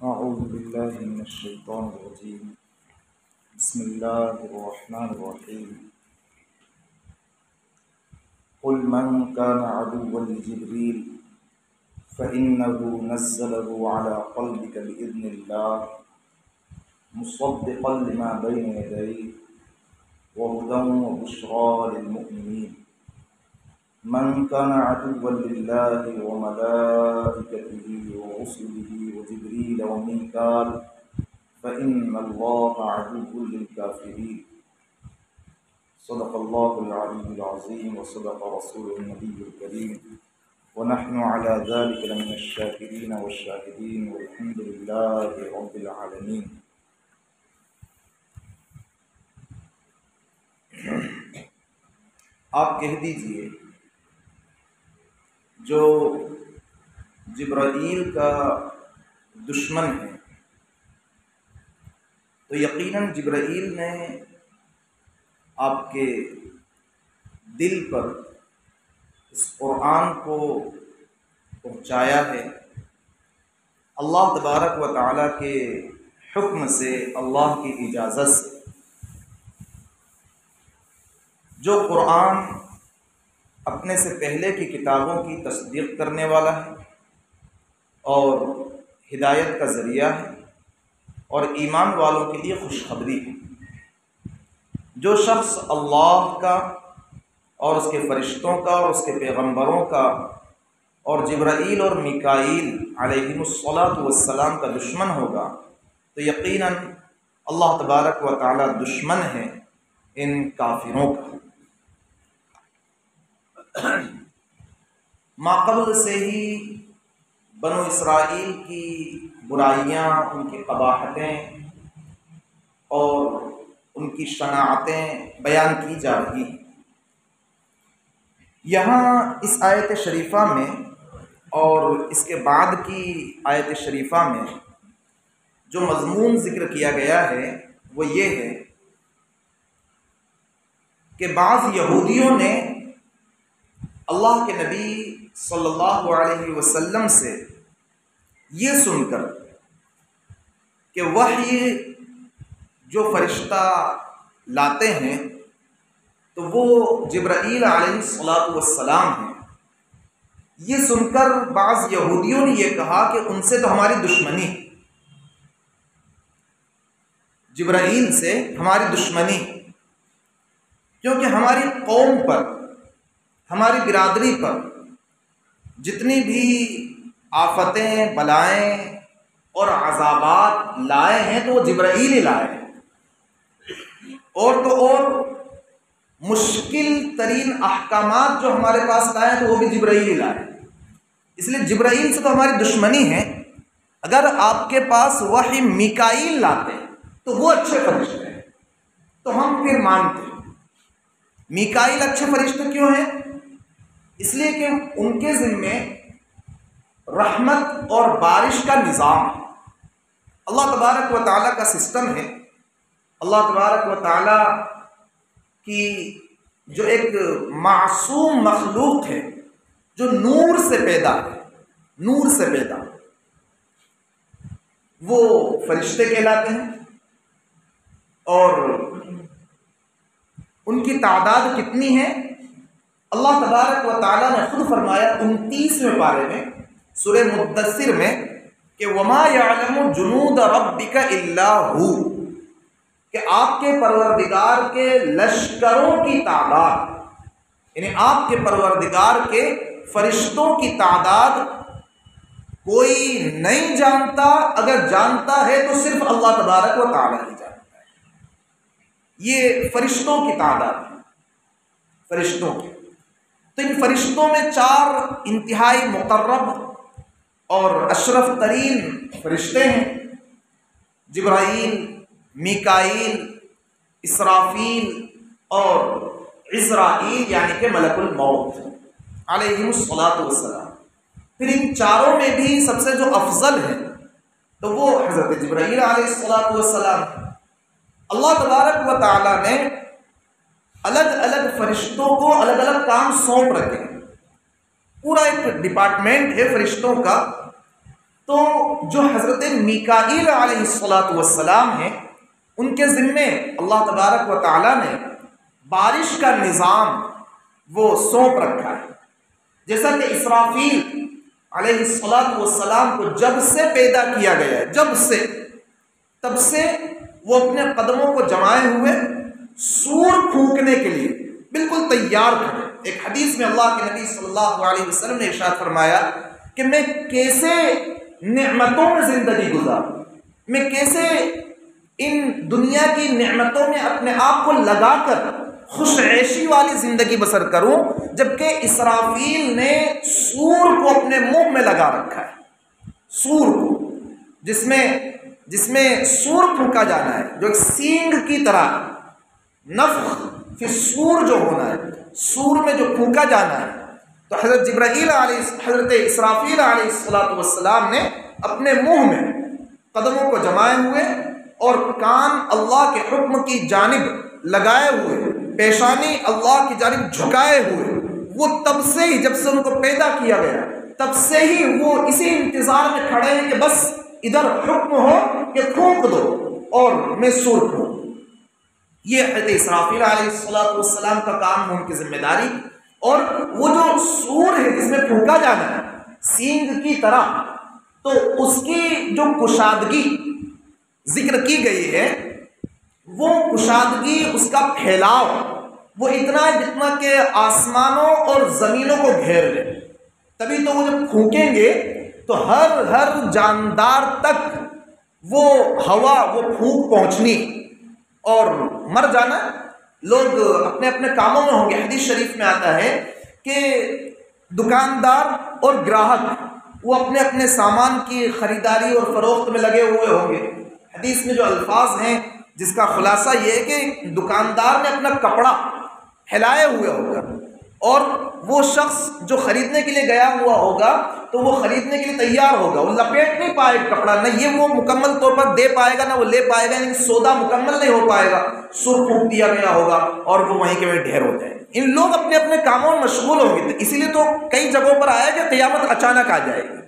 أعوذ بالله من الشيطان الرجيم. بسم الله الرحمن الرحيم. قل من كان عدوا لجبريل فإنه نزله على قلبك بإذن الله مصدقا لما بين يديه وهدى وبشرى للمؤمنين. من كان عدوا لله وملائكته ورسله وجبريل وميكال فإن الله عدو للكافرين. صدق الله العلي العظيم وصدق رسوله النبي الكريم ونحن على ذلك لمن الشاكرين والشاهدين والحمد لله رب العالمين. آپ کہہ دیجئے جو جبرائیل کا دشمن ہے تو یقیناً جبرائیل نے آپ کے دل پر اس قرآن کو پہنچایا ہے اللہ تبارک و تعالیٰ کے حکم سے، اللہ کی اجازت سے. جو قرآن اپنے سے پہلے کی کتابوں کی تصدیق کرنے والا ہے اور ہدایت کا ذریعہ ہے اور ایمان والوں کے لیے خوشخبری ہے. جو شخص اللہ کا اور اس کے فرشتوں کا اور اس کے پیغمبروں کا اور جبرائیل اور میکائیل علیہم الصلاۃ والسلام کا دشمن ہوگا تو یقیناً اللہ تبارک و تعالی دشمن ہے ان کافروں کا. ماقبل سے ہی بنو اسرائیل کی برائیاں، ان کی قباحتیں اور ان کی شناعتیں بیان کی جا رہی ہیں. یہاں اس آیت شریفہ میں اور اس کے بعد کی آیت شریفہ میں جو مضمون ذکر کیا گیا ہے وہ یہ ہے کہ بعض یہودیوں نے اللہ کے نبی صلی اللہ علیہ وسلم سے یہ سن کر کہ وحی جو فرشتہ لاتے ہیں تو وہ جبرائیل علیہ الصلاۃ والسلام ہیں، یہ سن کر بعض یہودیوں نے یہ کہا کہ ان سے تو ہماری دشمنی، جبرائیل سے ہماری دشمنی، کیونکہ ہماری قوم پر، ہماری برادری پر جتنی بھی آفتیں، بلائیں اور عذابات لائے ہیں تو وہ جبرائیل ہی لائے ہیں، اور تو اور مشکل ترین احکامات جو ہمارے پاس لائے ہیں تو وہ بھی جبرائیل ہی لائے. اس لیے جبرائیل سے تو ہماری دشمنی ہے. اگر آپ کے پاس وحی میکائیل لاتے تو وہ اچھے فرشتے ہیں تو ہم پھر مانتے ہیں. میکائیل اچھے فرشتے کیوں ہیں؟ اس لیے کہ ان کے ذمے رحمت اور بارش کا نظام ہے. اللہ تبارک و تعالیٰ کا سسٹم ہے. اللہ تبارک و تعالیٰ کی جو ایک معصوم مخلوق ہے جو نور سے پیدا ہے، نور سے پیدا، وہ فرشتے کہلاتے ہیں. اور ان کی تعداد کتنی ہے؟ اللہ تبارک و تعالیٰ نے خود فرمایا 29ویں پارے میں سورہ مدثر میں کہ وَمَا يَعْلَمُ جُنُودَ رَبِّكَ إِلَّا هُوَ، کہ آپ کے پروردگار کے لشکروں کی تعداد، یعنی آپ کے پروردگار کے فرشتوں کی تعداد کوئی نہیں جانتا. اگر جانتا ہے تو صرف اللہ تبارک و تعالیٰ ہی جانتا ہے. یہ فرشتوں کی تعداد ہے، فرشتوں کی. تو ان فرشتوں میں 4 انتہائی مقرب اور اشرف ترین فرشتے ہیں: جبرائیل، میکائیل، اسرافیل اور عزرائیل، یعنی کہ ملک الموت علیہم الصلاۃ والسلام. پھر ان چاروں میں بھی سب سے جو افضل ہے تو وہ حضرت جبرائیل علیہ الصلاۃ والسلام. اللہ تبارک و تعالیٰ نے الگ الگ فرشتوں کو الگ الگ کام سونپ رکھے. پورا ایک ڈپارٹمنٹ ہے فرشتوں کا تو جو حضرت میکائیل علیہ السلام ہیں ان کے ذمے اللہ تبارک و تعالیٰ نے بارش کا نظام وہ سونپ رکھا ہے. جیسا کہ اسرافیل علیہ السلام کو جب سے پیدا کیا گیا ہے، جب سے تب سے وہ اپنے قدموں کو جمائے ہوئے سور پھونکنے کے لیے بالکل تیار کھڑے. ایک حدیث میں اللہ کے نبی صلی اللہ علیہ وسلم نے ارشاد فرمایا کہ میں کیسے نعمتوں میں زندگی گزاروں، میں کیسے ان دنیا کی نعمتوں میں اپنے آپ کو لگا کر خوش عیشی والی زندگی بسر کروں، جبکہ اسرافیل نے سور کو اپنے منہ میں لگا رکھا ہے. سور کو جس میں سور پھونکا جانا ہے، جو ایک سینگ کی طرح نفخ فی السور جو ہونا ہے، سور میں جو پھونکا جانا ہے. تو حضرت اسرافیل علیہ السلام نے اپنے منہ میں قدموں کو جمائے ہوئے اور کان اللہ کے حکم کی جانب لگائے ہوئے، پیشانی اللہ کی جانب جھکائے ہوئے، وہ تب سے ہی، جب سے ان کو پیدا کیا گیا تب سے ہی وہ اسی انتظار میں کھڑے ہیں کہ بس ادھر حکم ہو کہ پھونک دو اور میں سور پھونک. یہ حضرت اسرافیل علیہ السلام کا کام ہے، ان کی ذمہ داری. اور وہ جو سور ہے جس میں پھونکا جانا ہے سینگ کی طرح، تو اس کی جو کشادگی ذکر کی گئی ہے، وہ کشادگی، اس کا پھیلاؤ وہ اتنا ہے جتنا کہ آسمانوں اور زمینوں کو گھیر لے. تبھی تو وہ جب پھونکیں گے تو ہر جاندار تک وہ ہوا، وہ پھونک پہنچنی اور مر جانا. لوگ اپنے اپنے کاموں میں ہوں گے. حدیث شریف میں آتا ہے کہ دکاندار اور گراہک وہ اپنے اپنے سامان کی خریداری اور فروخت میں لگے ہوئے ہوں گے. حدیث میں جو الفاظ ہیں جس کا خلاصہ یہ ہے کہ دکاندار نے اپنا کپڑا پھیلائے ہوئے ہوگا اور وہ شخص جو خریدنے کے لیے گیا ہوا ہوگا تو وہ خریدنے کے لیے تیار ہوگا. وہ لپیٹ نہیں پائے کپڑا، نہ یہ وہ مکمل طور پر دے پائے گا، نہ وہ لے پائے گا، یعنی سودا مکمل نہیں ہو پائے گا. سر پھونک دیا گیا ہوگا اور وہ وہیں کے وہیں ڈھیر ہو جائے. ان لوگ اپنے اپنے کاموں میں مشغول ہوں گے. اسی لیے تو کئی جگہوں پر آیا کہ قیامت اچانک آ جائے گی،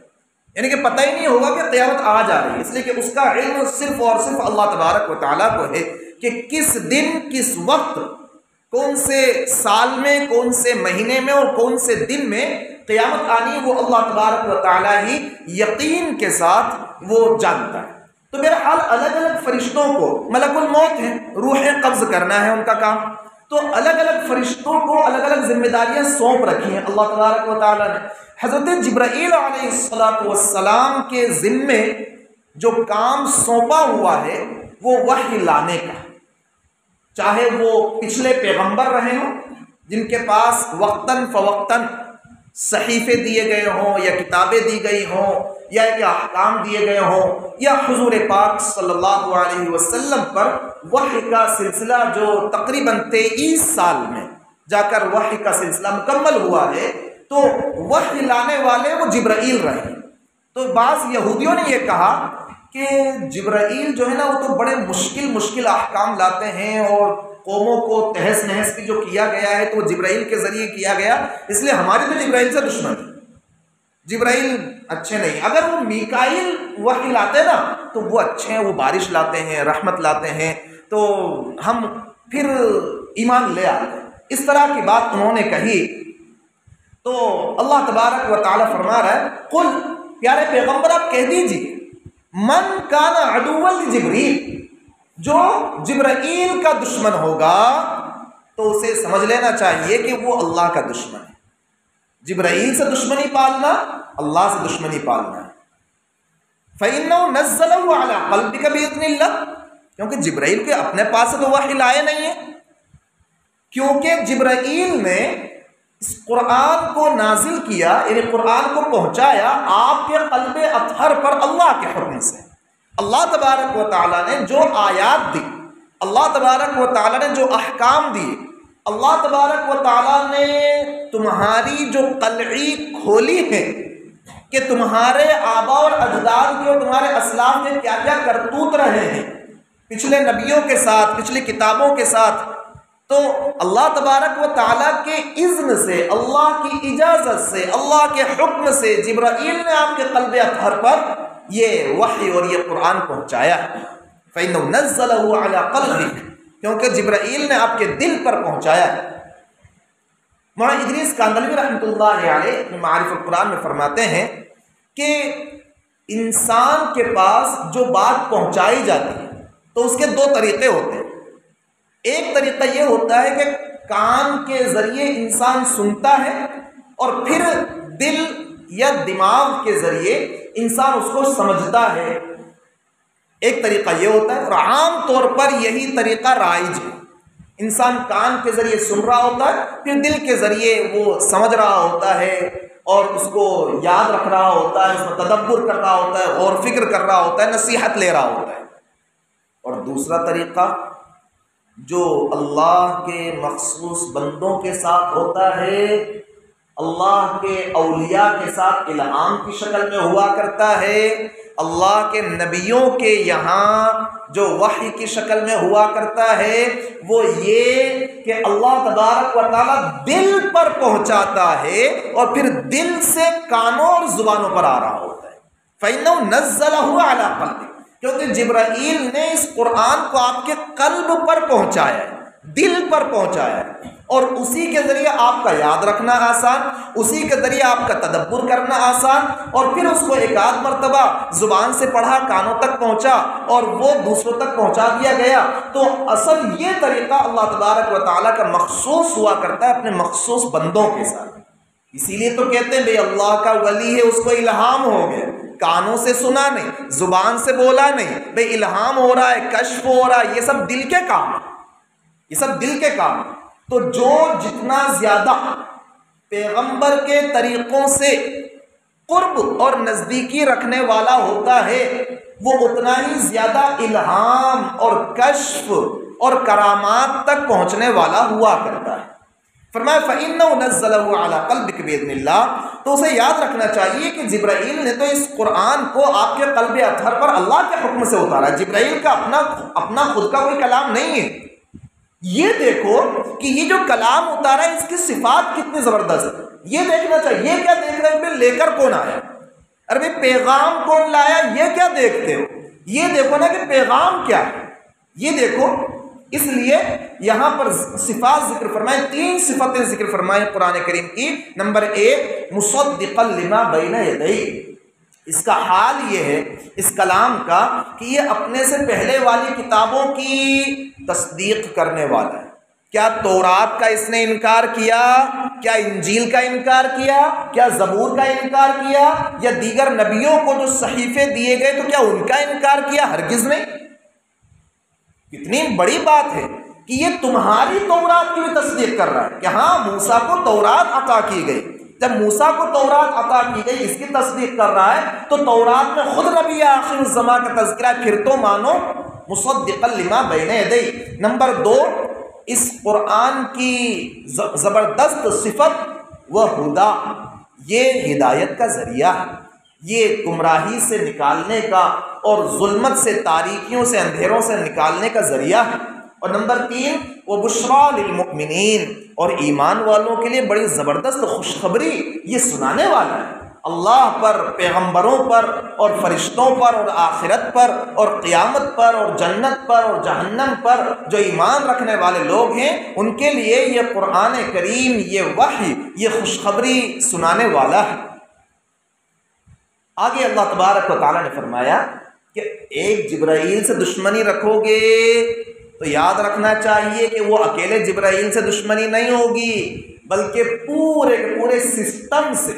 یعنی کہ پتہ ہی نہیں ہوگا کہ قیامت آ جا رہی ہے. اس لیے کہ اس کا علم صرف اور صرف اللہ تبارک و تعالیٰ کو ہے کہ کس دن، کس وقت، کون سے سال میں، کون سے مہینے میں اور کون سے دن میں قیامت آنی، وہ اللہ تبارک و تعالیٰ ہی یقین کے ساتھ وہ جانتا ہے. تو بہرحال الگ الگ فرشتوں کو، ملک الموت ہیں، روحیں قبض کرنا ہے ان کا کام، تو الگ الگ فرشتوں کو الگ الگ ذمہ داریاں سونپ رکھی ہیں اللہ تبارک و تعالیٰ نے. حضرت جبرائیل علیہ السلام کے ذمے جو کام سونپا ہوا ہے وہ وحی لانے کا، چاہے وہ پچھلے پیغمبر رہے ہوں جن کے پاس وقتاً فوقتاً صحیفے دیے گئے ہوں یا کتابیں دی گئی ہوں یا کہ احکام دیے گئے ہوں، یا حضور پاک صلی اللہ علیہ وسلم پر وحی کا سلسلہ جو تقریباً 23 سال میں جا کر وحی کا سلسلہ مکمل ہوا ہے، تو وحی لانے والے وہ جبرائیل رہے. تو بعض یہودیوں نے یہ کہا کہ جبرائیل جو ہے نا وہ تو بڑے مشکل احکام لاتے ہیں اور قوموں کو تہس نہس بھی جو کیا گیا ہے تو وہ جبرائیل کے ذریعے کیا گیا، اس لیے ہماری تو جبرائیل سے دشمن ہے، جبرائیل اچھے نہیں. اگر وہ میکائیل وحی لاتے نا تو وہ اچھے ہیں، وہ بارش لاتے ہیں، رحمت لاتے ہیں، تو ہم پھر ایمان لے آتے ہیں. اس طرح کی بات انہوں نے کہی. تو اللہ تبارک و تعالیٰ فرما رہا ہے، قل، پیارے پیغمبر آپ کہہ دیجیے، من کان عدوا لجبریل، جو جبرائیل کا دشمن ہوگا تو اسے سمجھ لینا چاہیے کہ وہ اللہ کا دشمن ہے. جبرائیل سے دشمنی پالنا اللہ سے دشمنی پالنا ہے. فَإِنَّهُ نَزَّلَهُ عَلَىٰ قَلْبِكَ بِإِذْنِ اللَّهِ، کیونکہ جبرائیل کے اپنے پاس تو وحی لائے نہیں ہے، کیونکہ جبرائیل نے اس قرآن کو نازل کیا، یعنی قرآن کو پہنچایا آپ کے قلب اطہر پر اللہ کے حکم سے. اللہ تبارک و تعالیٰ نے جو آیات دی، اللہ تبارک و تعالیٰ نے جو احکام دیے، اللہ تبارک و تعالیٰ نے تمہاری جو قلعی کھولی ہے کہ تمہارے آباء اور اجداد کے اور تمہارے اسلاف میں کیا کیا کرتوت رہے ہیں پچھلے نبیوں کے ساتھ، پچھلی کتابوں کے ساتھ، تو اللہ تبارک و تعالیٰ کے اذن سے، اللہ کی اجازت سے، اللہ کے حکم سے جبرائیل نے آپ کے قلب اطہر پر یہ وحی اور یہ قرآن پہنچایا ہے۔ فَإِنَّهُ نَزَّلَهُ عَلَىٰ قَلْبِكَ، کیونکہ جبرائیل نے آپ کے دل پر پہنچایا ہے۔ مولانا ادریس کاندھلوی رحمۃ اللہ علیہ اپنے معارف القرآن میں فرماتے ہیں کہ انسان کے پاس جو بات پہنچائی جاتی ہے تو اس کے دو طریقے ہوتے ہیں۔ ایک طریقہ یہ ہوتا ہے کہ کان کے ذریعے انسان سنتا ہے اور پھر دل یا دماغ کے ذریعے انسان اس کو سمجھتا ہے، ایک طریقہ یہ ہوتا ہے، اور عام طور پر یہی طریقہ رائج ہے۔ انسان کان کے ذریعے سن رہا ہوتا ہے، پھر دل کے ذریعے وہ سمجھ رہا ہوتا ہے اور اس کو یاد رکھ رہا ہوتا ہے، اس میں تدبر کر رہا ہوتا ہے، غور فکر کر رہا ہوتا ہے، نصیحت لے رہا ہوتا ہے۔ اور دوسرا طریقہ جو اللہ کے مخصوص بندوں کے ساتھ ہوتا ہے، اللہ کے اولیاء کے ساتھ الہام کی شکل میں ہوا کرتا ہے، اللہ کے نبیوں کے یہاں جو وحی کی شکل میں ہوا کرتا ہے، وہ یہ کہ اللہ تبارک و تعالیٰ دل پر پہنچاتا ہے اور پھر دل سے کانوں اور زبانوں پر آ رہا ہوتا ہے۔ فَإِنَّهُ نَزَّلَهُ عَلَىٰ قَلْبِكَ، کیونکہ جبرائیل نے اس قرآن کو آپ کے قلب پر پہنچایا ہے، دل پر پہنچایا ہے، اور اسی کے ذریعے آپ کا یاد رکھنا آسان، اسی کے ذریعے آپ کا تدبر کرنا آسان، اور پھر اس کو ایک آدھ مرتبہ زبان سے پڑھا، کانوں تک پہنچا اور وہ دوسروں تک پہنچا دیا گیا۔ تو اصل یہ طریقہ اللہ تبارک و تعالیٰ کا مخصوص ہوا کرتا ہے اپنے مخصوص بندوں کے ساتھ۔ اسی لیے تو کہتے ہیں بھئی اللہ کا ولی ہے، اس کو الہام ہو گیا، کانوں سے سنا نہیں، زبان سے بولا نہیں، بھئی الہام ہو رہا ہے، کشف ہو رہا ہے، یہ سب دل کے کام ہے، یہ سب دل کے کام ہے۔ تو جو جتنا زیادہ پیغمبر کے طریقوں سے قرب اور نزدیکی رکھنے والا ہوتا ہے، وہ اتنا ہی زیادہ الہام اور کشف اور کرامات تک پہنچنے والا ہوا کرتا ہے۔ فرمایا فَإِنَّهُ نَزَّلَهُ عَلَىٰ قَلْبِكَ بِإِذْنِ اللَّهِ، تو اسے یاد رکھنا چاہیے کہ جبرائیل نے تو اس قرآن کو آپ کے قلب اطہر پر اللہ کے حکم سے اتارا ہے، جبرائیل کا اپنا خود کا کوئی کلام نہیں ہے۔ یہ دیکھو کہ یہ جو کلام اتارا ہے اس کی صفات کتنی زبردست ہے، یہ دیکھنا چاہیے۔ یہ کیا دیکھ رہے ہو، لے کر کون آیا، ارے بھائی پیغام کون لایا، یہ کیا دیکھتے ہو، یہ دیکھو نا کہ پیغام کیا ہے، یہ دیکھو۔ اس لیے یہاں پر صفات ذکر فرمائے، تین صفتیں ذکر فرمائے قرآن کریم کی۔ نمبر ایک، مصدقا لما بین یدیہ، اس کا حال یہ ہے اس کلام کا کہ یہ اپنے سے پہلے والی کتابوں کی تصدیق کرنے والا ہے۔ کیا تورات کا اس نے انکار کیا، کیا انجیل کا انکار کیا، کیا زبور کا انکار کیا، یا دیگر نبیوں کو جو صحیفے دیے گئے تو کیا ان کا انکار کیا؟ ہرگز نہیں۔ کتنی بڑی بات ہے کہ یہ تمہاری تورات کی بھی تصدیق کر رہا ہے کہ ہاں موسیٰ کو تورات عطا کی گئی، جب موسیٰ کو تورات عطا کی گئی اس کی تصدیق کر رہا ہے، تو تورات میں خود نبی آخر الزمان کا تذکرہ، پھر تو مانو مصدقا لما بین یدیہ۔ نمبر دو، اس قرآن کی زبردست صفت و ہدا، یہ ہدایت کا ذریعہ ہے، یہ گمراہی سے نکالنے کا اور ظلمت سے، تاریکیوں سے، اندھیروں سے نکالنے کا ذریعہ ہے۔ اور نمبر تین، وہ بشریٰ للمؤمنین، اور ایمان والوں کے لیے بڑی زبردست خوشخبری یہ سنانے والا ہے۔ اللہ پر، پیغمبروں پر اور فرشتوں پر اور آخرت پر اور قیامت پر اور جنت پر اور جہنم پر جو ایمان رکھنے والے لوگ ہیں ان کے لیے یہ قرآن کریم، یہ وحی، یہ خوشخبری سنانے والا ہے۔ آگے اللہ تبارک و تعالیٰ نے فرمایا کہ ایک جبرائیل سے دشمنی رکھو گے تو یاد رکھنا چاہیے کہ وہ اکیلے جبرائیل سے دشمنی نہیں ہوگی، بلکہ پورے کے پورے سسٹم سے،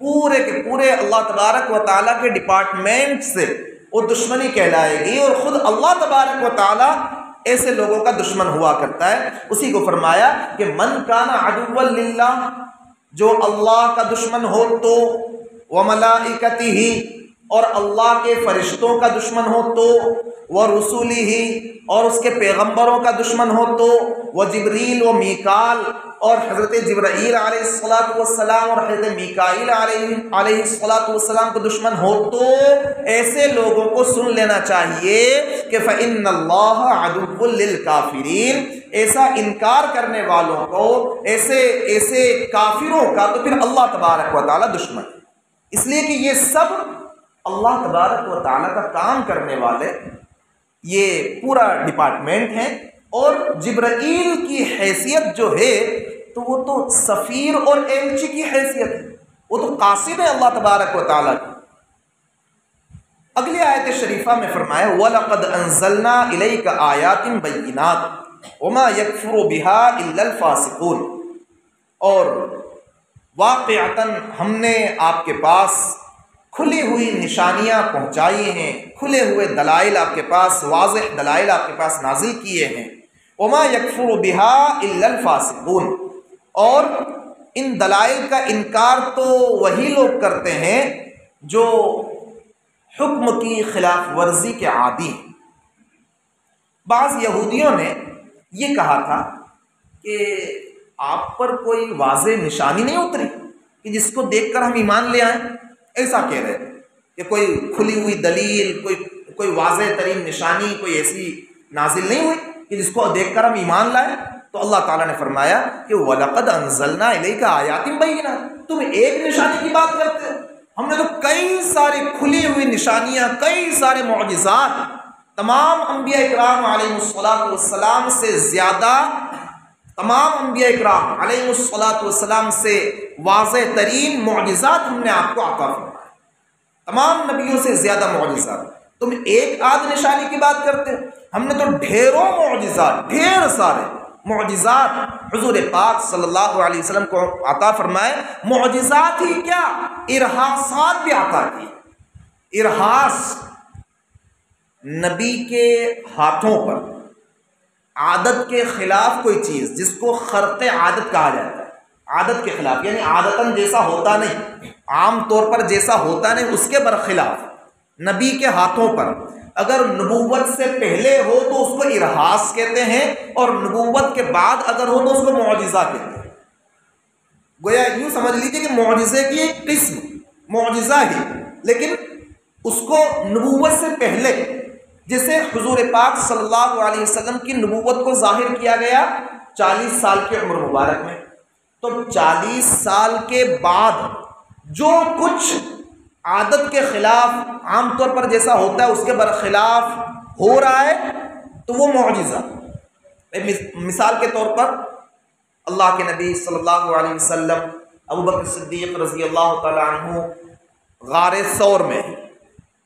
پورے کے پورے اللہ تبارک و تعالیٰ کے ڈپارٹمنٹ سے وہ دشمنی کہلائے گی، اور خود اللہ تبارک و تعالیٰ ایسے لوگوں کا دشمن ہوا کرتا ہے۔ اسی کو فرمایا کہ من کان عدوا للہ، جو اللہ کا دشمن ہو تو، وملائکتہ، اور اللہ کے فرشتوں کا دشمن ہو تو، ورسولہ، اور اس کے پیغمبروں کا دشمن ہو تو، وجبریل و میکال، اور حضرت جبرائیل علیہ السلام اور حضرت میکائیل علیہ السلام کو دشمن ہو تو، ایسے لوگوں کو سن لینا چاہیے کہ فَإِنَّ اللَّهَ عَدُوٌّ لِّلْكَافِرِينَ، ایسا انکار کرنے والوں کو، ایسے کافروں کا تو پھر اللہ تبارک و تعالی دشمن ہے۔ اس لیے کہ یہ سب اللہ تبارک و تعالیٰ کا کام کرنے والے یہ پورا ڈپارٹمنٹ ہے، اور جبرائیل کی حیثیت جو ہے تو وہ تو سفیر اور ایلچی کی حیثیت ہے، وہ تو قاصد ہے اللہ تبارک و تعالیٰ کی۔ اگلی آیت شریفہ میں فرمایا وَلَقَدْ أَنزَلْنَا إِلَيْكَ آيَاتٍ بَيِّنَاتٍ وَمَا يَكْفُرُ بِهَا إِلَّا الْفَاسِقُونَ، اور واقعتاً ہم نے آپ کے پاس کھلی ہوئی نشانیاں پہنچائی ہیں، کھلے ہوئے دلائل آپ کے پاس، واضح دلائل آپ کے پاس نازل کیے ہیں۔ وَمَا يَكْفُرُ بِهَا إِلَّا الْفَاسِقُونَ، اور ان دلائل کا انکار تو وہی لوگ کرتے ہیں جو حکم کی خلاف ورزی کے عادی ہیں۔ بعض یہودیوں نے یہ کہا تھا کہ آپ پر کوئی واضح نشانی نہیں اتری کہ جس کو دیکھ کر ہم ایمان لے آئیں، ایسا کہہ رہے تھے کہ کوئی کھلی ہوئی دلیل، کوئی واضح ترین نشانی کوئی ایسی نازل نہیں ہوئی کہ جس کو دیکھ کر ہم ایمان لائیں۔ تو اللہ تعالیٰ نے فرمایا کہ وَلَقَدْ أَنزَلْنَا إِلَيْكَ آيَاتٍ بَيِّنَاتٍ، تم ایک نشانی کی بات کرتے ہو، ہم نے تو کئی ساری کھلی ہوئی نشانیاں، کئی سارے معجزات تمام انبیاء اکرام علیہ السلام سے زیادہ، تمام انبیاء اکرام علیہ السلام سے واضح ترین معجزات ہم نے آپ کو عطا فرمائے، تمام نبیوں سے زیادہ معجزات، تم ایک آدھ نشانی کی بات کرتے ہو، ہم نے تو ڈھیروں معجزات، ڈھیر سارے معجزات حضور پاک صلی اللہ علیہ وسلم کو عطا فرمائے۔ معجزات ہی کیا، ارہاسات بھی عطا کی۔ ارہاس نبی کے ہاتھوں پر عادت کے خلاف کوئی چیز جس کو خرق عادت کہا جاتا ہے، عادت کے خلاف یعنی عادتاً جیسا ہوتا نہیں، عام طور پر جیسا ہوتا نہیں، اس کے برخلاف نبی کے ہاتھوں پر اگر نبوت سے پہلے ہو تو اس کو ارہاس کہتے ہیں، اور نبوت کے بعد اگر ہو تو اس کو معجزہ کہتے ہیں۔ گویا یوں سمجھ لیجیے کہ معجزے کی ایک قسم معجزہ ہی، لیکن اس کو نبوت سے پہلے، جیسے حضور پاک صلی اللہ علیہ وسلم کی نبوت کو ظاہر کیا گیا 40 سال کی عمر مبارک میں، تو 40 سال کے بعد جو کچھ عادت کے خلاف عام طور پر جیسا ہوتا ہے اس کے برخلاف ہو رہا ہے تو وہ معجزہ۔ مثال کے طور پر اللہ کے نبی صلی اللہ علیہ وسلم، ابو بکر صدیق رضی اللہ تعالی عنہ غار ثور میں،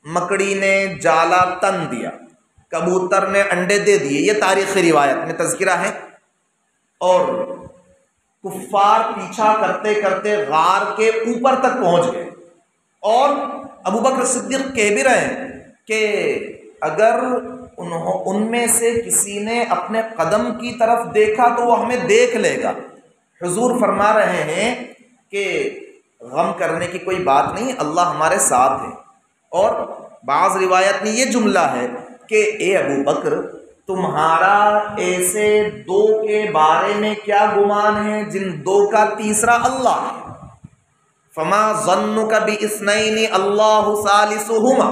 مکڑی نے جالا تن دیا، کبوتر نے انڈے دے دیے، یہ تاریخی روایت میں تذکرہ ہے، اور کفار پیچھا کرتے کرتے غار کے اوپر تک پہنچ گئے، اور ابو بکر صدیق کہہ بھی رہے ہیں کہ اگر ان میں سے کسی نے اپنے قدم کی طرف دیکھا تو وہ ہمیں دیکھ لے گا۔ حضور فرما رہے ہیں کہ غم کرنے کی کوئی بات نہیں، اللہ ہمارے ساتھ ہے۔ اور بعض روایت میں یہ جملہ ہے کہ اے ابو بکر، تمہارا ایسے دو کے بارے میں کیا گمان ہے جن دو کا تیسرا اللہ ہے؟ فما ظنک باثنین اللہ ثالثہما،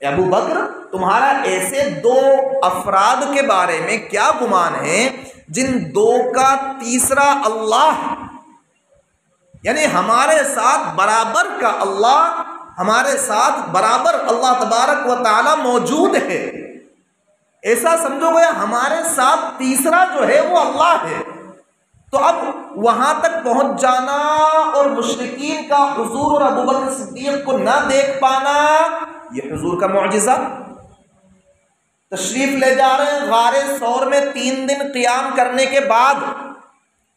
اے ابو بکر تمہارا ایسے دو افراد کے بارے میں کیا گمان ہے جن دو کا تیسرا اللہ ہے، یعنی ہمارے ساتھ برابر کا اللہ، ہمارے ساتھ برابر اللہ تبارک و تعالی موجود ہے، ایسا سمجھو گے ہمارے ساتھ تیسرا جو ہے وہ اللہ ہے۔ تو اب وہاں تک پہنچ جانا اور مشرکین کا حضور اور ابو بکر صدیق کو نہ دیکھ پانا، یہ حضور کا معجزہ۔ تشریف لے جا رہے ہیں غار ثور میں، 3 دن قیام کرنے کے بعد،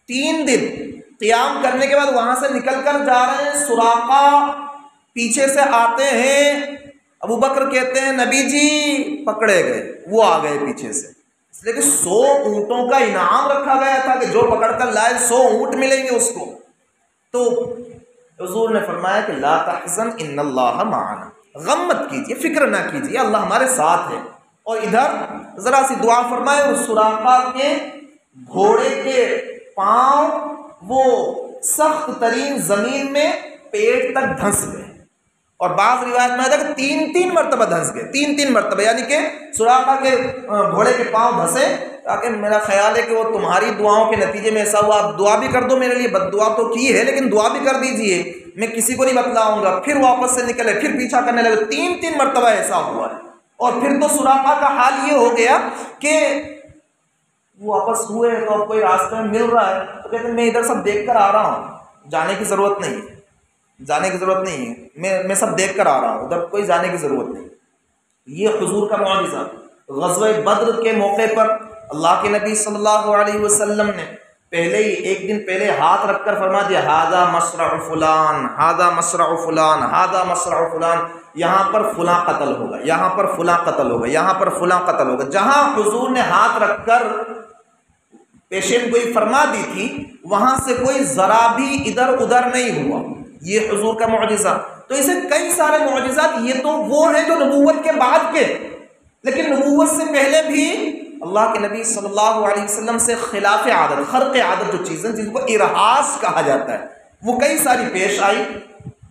3 دن قیام کرنے کے بعد وہاں سے نکل کر جا رہے ہیں، سراقہ پیچھے سے آتے ہیں، ابو بکر کہتے ہیں نبی جی پکڑے گئے، وہ آ گئے پیچھے سے، اس لیے کہ 100 اونٹوں کا انعام رکھا گیا تھا کہ جو پکڑ کر لائے 100 اونٹ ملیں گے اس کو۔ تو حضور نے فرمایا کہ لا تحزن ان اللہ معنا، غم مت کیجیے، فکر نہ کیجیے، اللہ ہمارے ساتھ ہے۔ اور ادھر ذرا سی دعا فرمائے، اور سراقہ کے گھوڑے کے پاؤں وہ سخت ترین زمین میں پیٹ تک دھنس گئے، اور بعض روایت میں آتا ہے کہ 3 مرتبہ دھنس گئے، 3 مرتبہ، یعنی کہ سراقہ کے گھوڑے کے پاؤں دھنسے، تاکہ میرا خیال ہے کہ وہ تمہاری دعاؤں کے نتیجے میں ایسا ہوا، آپ دعا بھی کر دو میرے لیے، بد دعا تو کی ہے لیکن دعا بھی کر دیجئے، میں کسی کو نہیں بتلاؤں گا، پھر واپس سے نکلے، پھر پیچھا کرنے لگے، 3 مرتبہ ایسا ہوا ہے۔ اور پھر تو سراقہ کا حال یہ ہو گیا کہ وہ واپس ہوئے تو اب کوئی راستے میں مل رہا ہے تو کہتے ہیں میں ادھر سب دیکھ کر آ رہا ہوں، جانے کی ضرورت نہیں ہے، جانے کی ضرورت نہیں ہے، میں سب دیکھ کر آ رہا ہوں، ادھر کوئی جانے کی ضرورت نہیں۔ یہ حضور کا معجزہ۔ غزوہ بدر کے موقع پر اللہ کے نبی صلی اللہ علیہ وسلم نے پہلے ہی 1 دن پہلے ہاتھ رکھ کر فرما دیا ھذا مصرع فلان، ھذا مصرع فلان، ھذا مصرع فلان، یہاں پر فلاں قتل ہوگا، یہاں پر فلاں قتل ہوگا، یہاں پر فلاں قتل ہوگا۔ جہاں حضور نے ہاتھ رکھ کر پیشین گوئی فرما دی تھی وہاں سے کوئی ذرا بھی ادھر ادھر نہیں ہوا۔ یہ حضور کا معجزہ۔ تو اسے کئی سارے معجزات، یہ تو وہ ہیں جو نبوت کے بعد کے، لیکن نبوت سے پہلے بھی اللہ کے نبی صلی اللہ علیہ وسلم سے خلاف عادت، خرق عادت جو چیزیں جن کو ارہاس کہا جاتا ہے وہ کئی ساری پیش آئی۔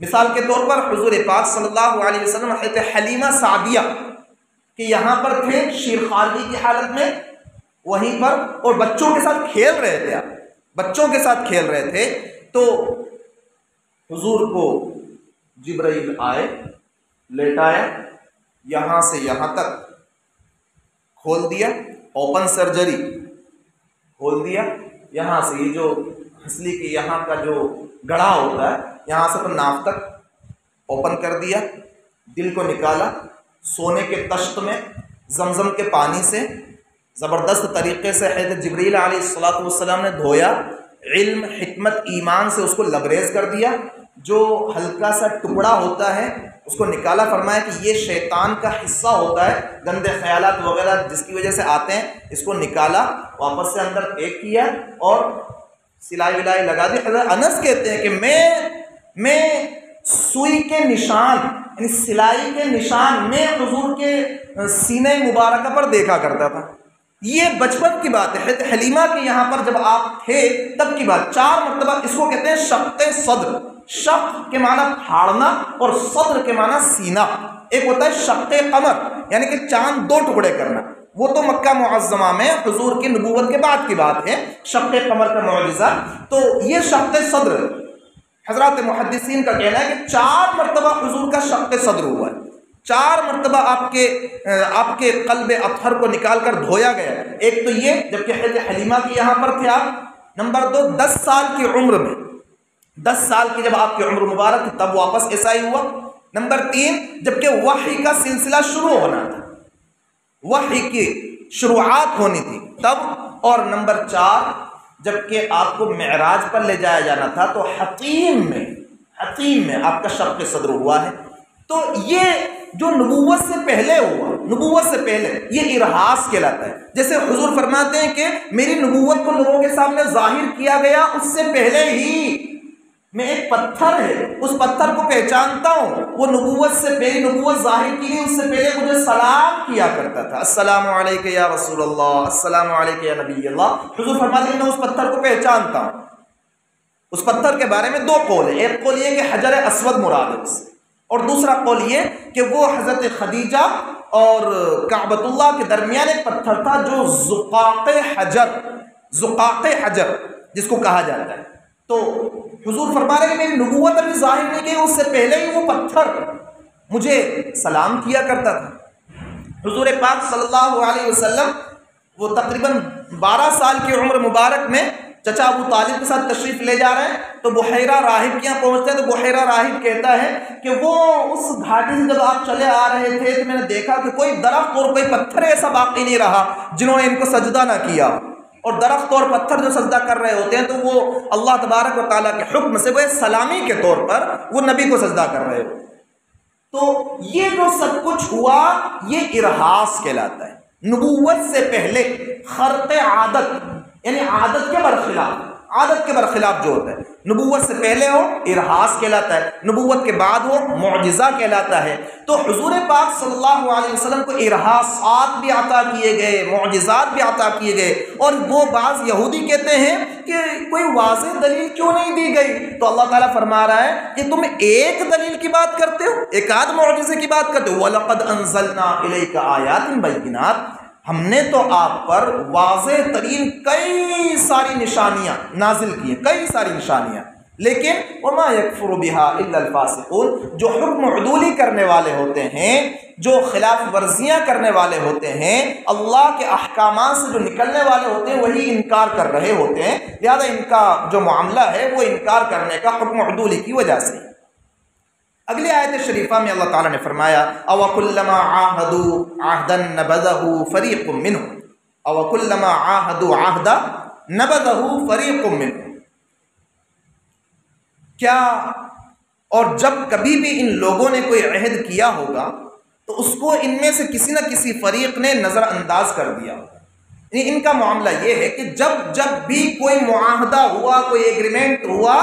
مثال کے طور پر حضور پاک صلی اللہ علیہ وسلم حضرت حلیمہ سعدیہ کہ یہاں پر تھے شیرخواری کی حالت میں، وہیں پر، اور بچوں کے ساتھ کھیل رہے تھے، آپ بچوں کے ساتھ کھیل رہے تھے تو حضور کو جبرائیل آئے، لیٹایا، یہاں سے یہاں تک کھول دیا، اوپن سرجری کھول دیا، یہاں سے یہ جو ہنسلی کے یہاں کا جو گڑھا ہوتا ہے یہاں سے تو ناف تک اوپن کر دیا، دل کو نکالا، سونے کے تشت میں زمزم کے پانی سے زبردست طریقے سے حضرت جبریل علیہ الصلوۃ والسلام نے دھویا، علم، حکمت، ایمان سے اس کو لبریز کر دیا، جو ہلکا سا ٹکڑا ہوتا ہے اس کو نکالا، فرمایا کہ یہ شیطان کا حصہ ہوتا ہے، گندے خیالات وغیرہ جس کی وجہ سے آتے ہیں، اس کو نکالا، واپس سے اندر پیک کیا اور سلائی ولائی لگا دی۔ حضرت انس کہتے ہیں کہ میں سوئی کے نشان، یعنی سلائی کے نشان میں حضور کے سینے مبارکہ پر دیکھا کرتا تھا۔ یہ بچپن کی بات ہے، حضرت حلیمہ کے یہاں پر جب آپ تھے تب کی بات۔ 4 مرتبہ اس کو کہتے ہیں شق صدر۔ شق کے معنی پھاڑنا اور صدر کے معنی سینہ۔ ایک ہوتا ہے شق قمر، یعنی کہ چاند 2 ٹکڑے کرنا، وہ تو مکہ معظمہ میں حضور کی نبوت کے بعد کی بات ہے، شق قمر کا معجزہ۔ تو یہ شق صدر، حضرات محدثین کا کہنا ہے کہ 4 مرتبہ حضور کا شق صدر ہوا ہے، 4 مرتبہ آپ کے قلب اطہر کو نکال کر دھویا گیا۔ ایک تو یہ جبکہ حضرت حلیمہ کے یہاں پر تھے آپ، نمبر 2 10 سال کی عمر میں، 10 سال کی جب آپ کی عمر مبارک تھی تب واپس ایسا ہی ہوا۔ نمبر 3 جبکہ وحی کا سلسلہ شروع ہونا تھا، وحی کی شروعات ہونی تھی تب، اور نمبر 4 جبکہ آپ کو معراج پر لے جایا جانا تھا تو حتیم میں آپ کا شق صدر ہوا ہے۔ تو یہ جو نبوت سے پہلے ہوا، نبوت سے پہلے، یہ ارہاس کہلاتا ہے۔ جیسے حضور فرماتے ہیں کہ میری نبوت کو لوگوں کے سامنے ظاہر کیا گیا اس سے پہلے ہی، میں ایک پتھر ہے اس پتھر کو پہچانتا ہوں، وہ نبوت سے پہلے، نبوت ظاہر کی گئی اس سے پہلے مجھے سلام کیا کرتا تھا، السلام علیکہ یا رسول اللہ، السلام علیکہ یا نبی اللہ۔ حضور فرماتے ہیں میں اس پتھر کو پہچانتا ہوں۔ اس پتھر کے بارے میں 2 قول ہیں، ایک قول یہ کہ حجر اسود مراد ہے اس سے، اور دوسرا قول یہ کہ وہ حضرت خدیجہ اور کعبۃ اللہ کے درمیان ایک پتھر تھا جو زقاق حجر جس کو کہا جاتا ہے۔ تو حضور فرما رہے ہیں کہ میری نبوت ابھی ظاہر نہیں کی، اس سے پہلے ہی وہ پتھر مجھے سلام کیا کرتا تھا۔ حضور پاک صلی اللہ علیہ وسلم وہ تقریباً 12 سال کی عمر مبارک میں چچا ابو طالب کے ساتھ تشریف لے جا رہے ہیں تو بحیرہ راہب کے یہاں پہنچتے ہیں تو بحیرہ راہب کہتا ہے کہ وہ اس گھاٹی سے جب آپ چلے آ رہے تھے تو میں نے دیکھا کہ کوئی درخت اور کوئی پتھر ایسا باقی نہیں رہا جنہوں نے ان کو سجدہ نہ کیا، اور درخت اور پتھر جو سجدہ کر رہے ہوتے ہیں تو وہ اللہ تبارک و تعالیٰ کے حکم سے وہ سلامی کے طور پر وہ نبی کو سجدہ کر رہے ہوتے۔ تو یہ جو سب کچھ ہوا یہ ارہاس کہلاتا ہے۔ نبوت سے پہلے خرق عادت، یعنی عادت کے برخلاف جو ہوتا ہے، نبوت سے پہلے ہو ارہاس کہلاتا ہے، نبوت کے بعد ہو معجزہ کہلاتا ہے۔ تو حضور پاک صلی اللہ علیہ وسلم کو ارہاسات بھی عطا کیے گئے، معجزات بھی عطا کیے گئے، اور وہ بعض یہودی کہتے ہیں کہ کوئی واضح دلیل کیوں نہیں دی گئی؟ تو اللہ تعالیٰ فرما رہا ہے کہ تم ایک دلیل کی بات کرتے ہو، ایک آدھ معجزے کی بات کرتے ہو۔ وَلَقَدْ أَنزَلْنَا إِلَيْكَ آيَاتٍ بَيِّنَاتٍ، ہم نے تو آپ پر واضح ترین کئی ساری نشانیاں نازل کی ہیں، کئی ساری نشانیاں۔ لیکن وما یکفر بها الا الفاسقون، جو حکم عدولی کرنے والے ہوتے ہیں، جو خلاف ورزیاں کرنے والے ہوتے ہیں، اللہ کے احکامات سے جو نکلنے والے ہوتے ہیں، وہی انکار کر رہے ہوتے ہیں، لہذا ان کا جو معاملہ ہے وہ انکار کرنے کا حکم عدولی کی وجہ سے۔ اگلی آیت شریفہ میں اللہ تعالیٰ نے فرمایا اوَكُلَّمَا عَاهَدُوا عَهْدًا نَبَذَهُ فَرِيقٌ مِّنْهُمْ اوَكُلَّمَا عَاهَدُوا عَهْدًا نَبَذَهُ فَرِيقٌ مِّنْهُمْ، کیا اور جب کبھی بھی ان لوگوں نے کوئی عہد کیا ہوگا تو اس کو ان میں سے کسی نہ کسی فریق نے نظر انداز کر دیا ہوگا۔ یعنی ان کا معاملہ یہ ہے کہ جب بھی کوئی معاہدہ ہوا، کوئی ایگریمنٹ ہوا،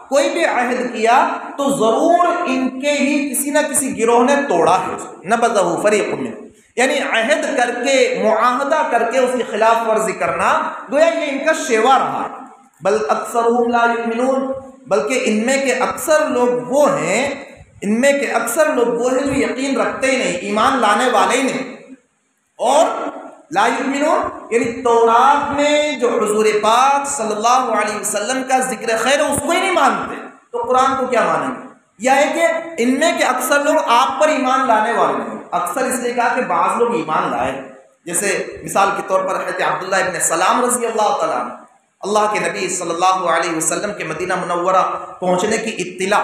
کوئی بھی عہد کیا تو ضرور ان کے ہی کسی نہ کسی گروہ نے توڑا ہے اس کو۔ نبذہ فریق منہم، یعنی عہد کر کے، معاہدہ کر کے اس کی خلاف ورزی کرنا گویا یہ ان کا شیوا رہا ہے۔ بل اکثرهم لا یؤمنون، بلکہ ان میں کے اکثر لوگ وہ ہیں جو یقین رکھتے ہی نہیں، ایمان لانے والے ہی نہیں۔ اور لا یؤمنون یعنی تورات میں جو حضور پاک صلی اللہ علیہ وسلم کا ذکر خیر ہے اس کو ہی نہیں مانتے، تو قرآن کو کیا مانیں گے؟ یہ ہے کہ ان میں کے اکثر لوگ آپ پر ایمان لانے والے نہیں۔ اکثر اس لیے کہا کہ بعض لوگ ایمان لائے، جیسے مثال کے طور پر حضرت عبداللہ ابن سلام رضی اللہ تعالیٰ عنہ، اللہ کے نبی صلی اللہ علیہ وسلم کے مدینہ منورہ پہنچنے کی اطلاع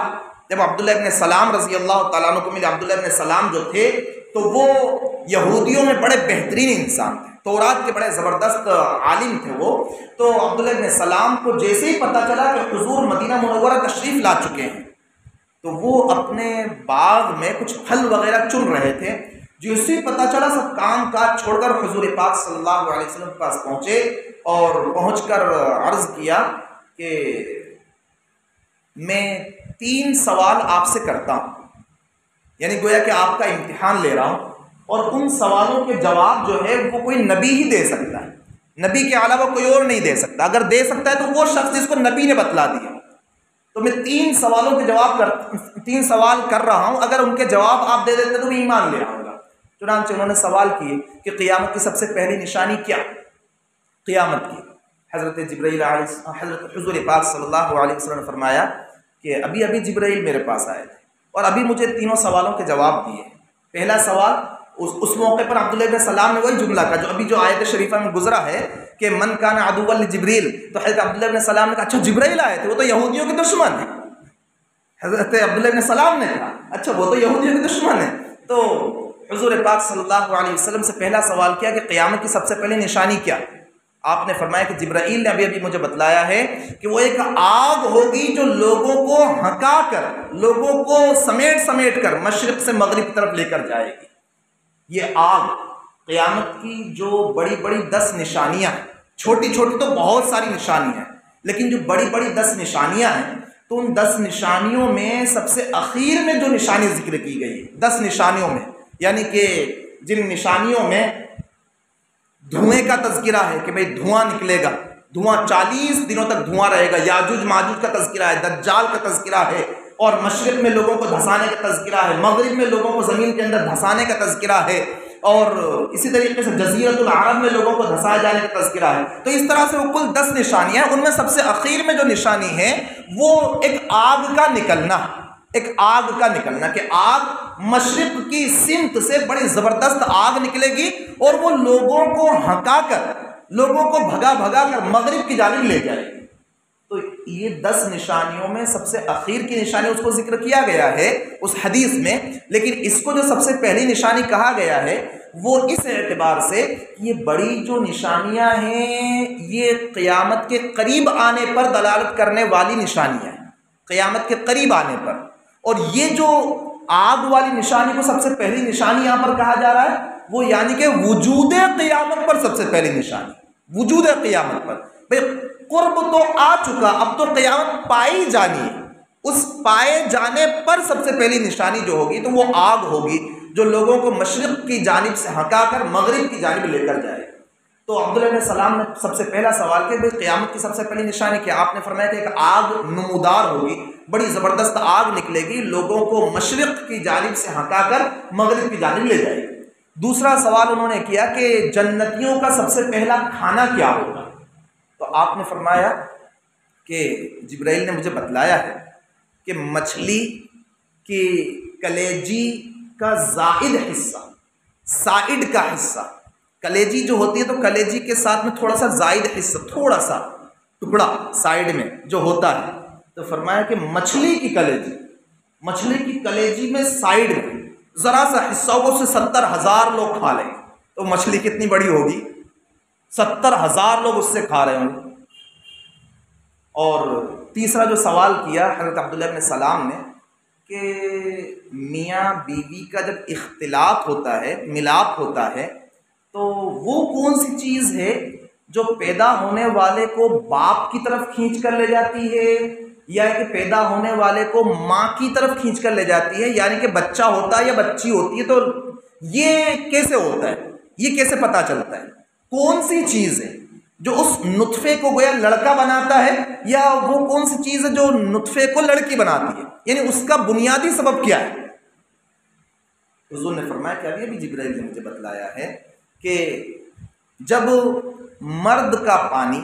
جب عبداللہ ابن سلام رضی اللہ تعالیٰ عنہ کو ملی، عبداللہ ابن سلام جو تھے تو وہ یہودیوں میں بڑے بہترین انسان تھے، تورات کے بڑے زبردست عالم تھے وہ۔ تو عبداللہ ابن سلام کو جیسے ہی پتہ چلا کہ حضور مدینہ منورہ تشریف لا چکے ہیں تو وہ اپنے باغ میں کچھ پھل وغیرہ چن رہے تھے، جیسے ہی پتہ چلا سب کام کاج چھوڑ کر حضور پاک صلی اللہ علیہ وسلم کے پاس پہنچے اور پہنچ کر عرض کیا کہ میں 3 سوال آپ سے کرتا ہوں، یعنی گویا کہ آپ کا امتحان لے رہا ہوں، اور ان سوالوں کے جواب جو ہے وہ کوئی نبی ہی دے سکتا ہے، نبی کے علاوہ کوئی اور نہیں دے سکتا، اگر دے سکتا ہے تو وہ شخص جس کو نبی نے بتلا دیا۔ تو میں 3 سوالوں کے جواب 3 سوال کر رہا ہوں، اگر ان کے جواب آپ دے دیتے تو میں ایمان لے آؤں گا۔ چنانچہ انہوں نے سوال کیے کہ قیامت کی سب سے پہلی نشانی کیا؟ قیامت کی حضرت حضور پاک صلی اللہ علیہ وسلم نے فرمایا کہ ابھی جبرائیل میرے پاس آئے تھے اور ابھی مجھے 3 سوالوں کے جواب دیے۔ پہلا سوال اس موقع پر عبداللہ ابن سلام نے وہی جملہ کہا جو جو آیت شریفہ میں گزرا ہے کہ من کان عدوا لجبریل، تو حضرت عبداللہ ابن سلام نے کہا اچھا جبرائیل آئے تھے، وہ تو یہودیوں کے دشمن ہیں۔ حضرت عبداللہ ابن سلام نے کہا اچھا وہ تو یہودیوں کے دشمن ہیں۔ تو حضور پاک صلی اللہ علیہ وسلم سے پہلا سوال کیا کہ قیامت کی سب سے پہلے نشانی کیا؟ آپ نے فرمایا کہ جبرائیل نے ابھی مجھے بتلایا ہے کہ وہ ایک آگ ہوگی جو لوگوں کو ہکا کر، لوگوں کو سمیٹ کر مشرق سے مغرب طرف لے کر جائے گی۔ یہ آگ قیامت کی جو بڑی 10 نشانیاں ہیں، چھوٹی تو بہت ساری نشانیاں ہیں، لیکن جو بڑی 10 نشانیاں ہیں تو ان 10 نشانیوں میں سب سے اخیر میں جو نشانی ذکر کی گئی 10 نشانیوں میں، یعنی کہ جن نشانیوں میں دھوئیں کا تذکرہ ہے کہ بھئی دھواں نکلے گا، دھواں 40 دنوں تک دھواں رہے گا، یاجوج ماجوج کا تذکرہ ہے، دجال کا تذکرہ ہے، اور مشرق میں لوگوں کو دھسانے کا تذکرہ ہے، مغرب میں لوگوں کو زمین کے اندر دھسانے کا تذکرہ ہے، اور اسی طریقے سے جزیرۃ العرب میں لوگوں کو دھسائے جانے کا تذکرہ ہے۔ تو اس طرح سے وہ کل 10 نشانیاں ہیں، ان میں سب سے اخیر میں جو نشانی ہے وہ ایک آگ کا نکلنا، کہ آگ مشرق کی سمت سے بڑی زبردست آگ نکلے گی اور وہ لوگوں کو ہکا کر، لوگوں کو بھگا کر مغرب کی جانب لے جائے گی۔ تو یہ 10 نشانیوں میں سب سے اخیر کی نشانی اس کو ذکر کیا گیا ہے اس حدیث میں، لیکن اس کو جو سب سے پہلی نشانی کہا گیا ہے وہ اس اعتبار سے یہ بڑی جو نشانیاں ہیں یہ قیامت کے قریب آنے پر دلالت کرنے والی نشانیاں ہیں، قیامت کے قریب آنے پر۔ اور یہ جو آگ والی نشانی کو سب سے پہلی نشانی یہاں پر کہا جا رہا ہے وہ یعنی کہ وجود قیامت پر سب سے پہلی نشانی، وجود قیامت پر۔ بھئی قرب تو آ چکا، اب تو قیامت پائی جانی ہے، اس پائے جانے پر سب سے پہلی نشانی جو ہوگی تو وہ آگ ہوگی جو لوگوں کو مشرق کی جانب سے ہکا کر مغرب کی جانب لے کر جائے۔ تو عبداللہ بن سلام نے سب سے پہلا سوال کیا بھئی قیامت کی سب سے پہلی نشانی کیا؟ آپ نے فرمایا کہ ایک آگ نمودار ہوگی، بڑی زبردست آگ نکلے گی، لوگوں کو مشرق کی جانب سے ہکا کر مغرب کی جانب لے جائے گی۔ دوسرا سوال انہوں نے کیا کہ جنتیوں کا سب سے پہلا کھانا کیا ہوگا؟ تو آپ نے فرمایا کہ جبرائیل نے مجھے بتلایا ہے کہ مچھلی کی کلیجی کا زائد حصہ، سائڈ کا حصہ، کلیجی جو ہوتی ہے تو کلیجی کے ساتھ میں تھوڑا سا زائد حصہ، تھوڑا سا ٹکڑا سائڈ میں جو ہوتا ہے، تو فرمایا کہ مچھلی کی کلیجی میں سائڈ میں ذرا سا حصہ ہوگا، اسے 70,000 لوگ کھا لیں، تو مچھلی کتنی بڑی ہوگی؟ 70,000 لوگ اس سے کھا رہے ہوں گے۔ اور تیسرا جو سوال کیا حضرت عبداللہ ابن سلام نے کہ میاں بیوی کا جب اختلاط ہوتا ہے، ملاپ ہوتا ہے، تو وہ کون سی چیز ہے جو پیدا ہونے والے کو باپ کی طرف کھینچ کر لے جاتی ہے، یا کہ پیدا ہونے والے کو ماں کی طرف کھینچ کر لے جاتی ہے؟ یعنی کہ بچہ ہوتا ہے یا بچی ہوتی ہے، تو یہ کیسے ہوتا ہے، یہ کیسے پتہ چلتا ہے؟ کون سی چیز ہے جو اس نطفے کو گویا لڑکا بناتا ہے، یا وہ کون سی چیز ہے جو نطفے کو لڑکی بناتی ہے؟ یعنی اس کا بنیادی سبب کیا ہے؟ حضور نے فرمایا کہ ابھی جبرائیل نے مجھے بتلایا ہے کہ جب مرد کا پانی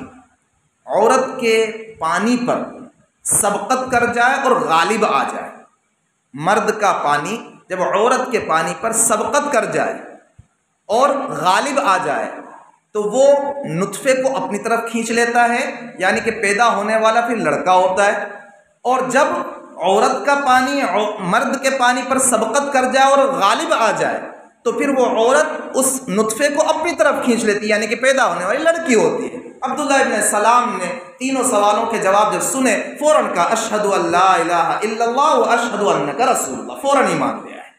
عورت کے پانی پر سبقت کر جائے اور غالب آ جائے، مرد کا پانی جب عورت کے پانی پر سبقت کر جائے اور غالب آ جائے تو وہ نطفے کو اپنی طرف کھینچ لیتا ہے، یعنی کہ پیدا ہونے والا پھر لڑکا ہوتا ہے۔ اور جب عورت کا پانی مرد کے پانی پر سبقت کر جائے اور غالب آ جائے تو پھر وہ عورت اس نطفے کو اپنی طرف کھینچ لیتی ہے، یعنی کہ پیدا ہونے والی لڑکی ہوتی ہے۔ عبداللہ ابن سلام نے تینوں سوالوں کے جواب جب سنے، فوراً کہا اشہد ان لا الہ الا اللہ و اشہد انک رسول اللہ، فوراً ایمان لے آئے۔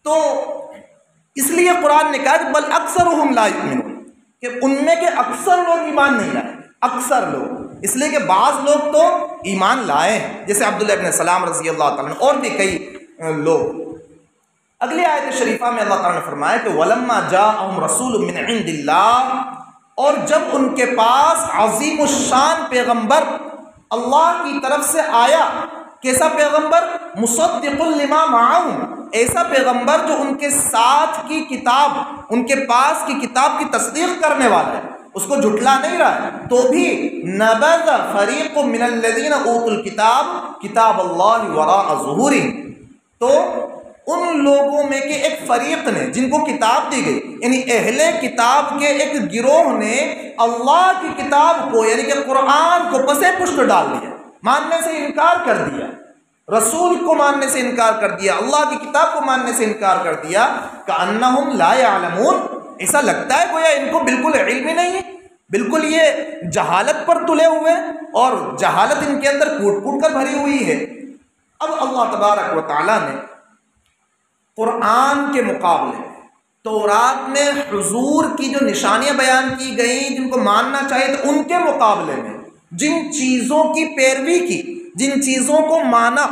تو اس لیے قرآن نے کہا کہ بل اکثرہم لا یؤمنون، کہ ان میں کے اکثر لوگ ایمان نہیں لائے، اکثر لوگ، اس لیے کہ بعض لوگ تو ایمان لائے ہیں، جیسے عبداللہ ابن سلام رضی اللہ تعالیٰ عنہ، اور بھی کئی لوگ۔ اگلی آیت شریفہ میں اللہ تعالیٰ نے فرمایا کہ وَلَمَّا جَاءَهُمْ رَسُولٌ مِّنْ عِنْدِ اللَّهِ، اور جب ان کے پاس عظیم الشان پیغمبر اللہ کی طرف سے آیا، کیسا پیغمبر؟ مصدق لما معہم، ایسا پیغمبر جو ان کے ساتھ کی کتاب، ان کے پاس کی کتاب کی تصدیق کرنے والا ہے، اس کو جھٹلا نہیں رہا ہے، تو بھی نبذ فریق من الذین اوتوا الکتاب کتاب اللہ وراء ظہورہم، تو ان لوگوں میں کے ایک فریق نے جن کو کتاب دی گئی، یعنی اہل کتاب کے ایک گروہ نے اللہ کی کتاب کو یعنی کہ قرآن کو پسے پشت ڈال دیا، ماننے سے انکار کر دیا، رسول کو ماننے سے انکار کر دیا، اللہ کی کتاب کو ماننے سے انکار کر دیا، کأنہم لا یعلمون، ایسا لگتا ہے گویا ان کو بالکل علم ہی نہیں ہے، بالکل یہ جہالت پر تلے ہوئے، اور جہالت ان کے اندر کوٹ کوٹ کر بھری ہوئی ہے۔ اب اللہ تبارک و تعالیٰ نے قرآن کے مقابلے میں تورات میں حضور کی جو نشانیاں بیان کی گئیں جن کو ماننا چاہیے، تو ان کے مقابلے میں جن چیزوں کی پیروی کی، جن چیزوں کو مانا،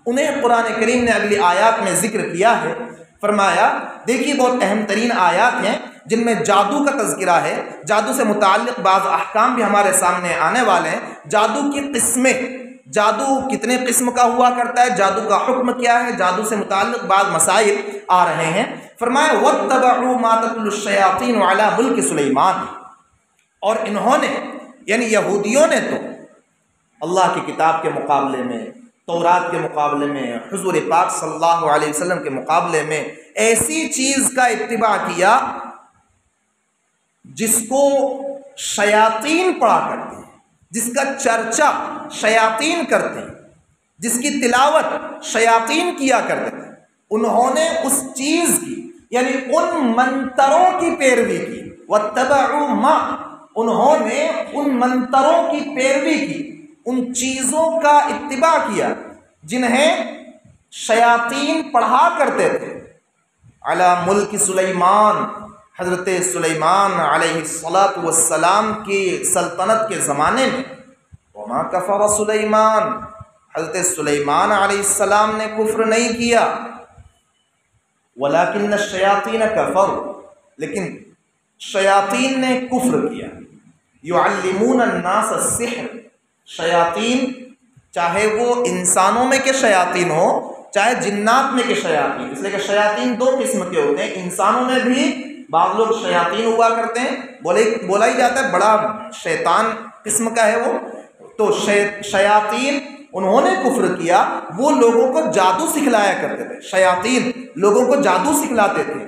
انہیں قرآن کریم نے اگلی آیات میں ذکر کیا ہے۔ فرمایا دیکھیے بہت اہم ترین آیات ہیں جن میں جادو کا تذکرہ ہے، جادو سے متعلق بعض احکام بھی ہمارے سامنے آنے والے ہیں، جادو کی قسمیں، جادو کتنے قسم کا ہوا کرتا ہے، جادو کا حکم کیا ہے، جادو سے متعلق بعض مسائل آ رہے ہیں۔ فرمایا وَاتَّبَعُوا مَا تَتْلُو الشَّيَاطِينُ عَلَى مُلْكِ سُلَيْمَانَ، اور انہوں نے یعنی یہودیوں نے تو اللہ کی کتاب کے مقابلے میں، تورات کے مقابلے میں، حضور پاک صلی اللہ علیہ وسلم کے مقابلے میں ایسی چیز کا اتباع کیا جس کو شیاطین پڑھا کرتے ہیں، جس کا چرچا شیاطین کرتے ہیں، جس کی تلاوت شیاطین کیا کرتے ہیں، انہوں نے اس چیز کی یعنی ان منتروں کی پیروی کی۔ وَاتَّبَعُوا مَا، انہوں نے ان منتروں کی پیروی کی، ان چیزوں کا اتباع کیا جنہیں شیاطین پڑھا کرتے تھے۔ علی ملک سلیمان، حضرت سلیمان علیہ السلام کی سلطنت کے زمانے میں، وما کفر سلیمان، حضرت سلیمان علیہ السلام نے کفر نہیں کیا، ولکن الشیاطین کفروا، لیکن شیاطین نے کفر کیا۔ یعلمون الناس السحر، شیاطین چاہے وہ انسانوں میں کے شیاطین ہو چاہے جنات میں کے شیاطین، اس لیے کہ شیاطین دو قسم کے ہوتے ہیں، انسانوں میں بھی بعض لوگ شیاطین ہوا کرتے ہیں، بولا ہی جاتا ہے بڑا شیطان قسم کا ہے وہ، تو شیاطین انہوں نے کفر کیا، وہ لوگوں کو جادو سکھلایا کرتے تھے، شیاطین لوگوں کو جادو سکھلاتے تھے۔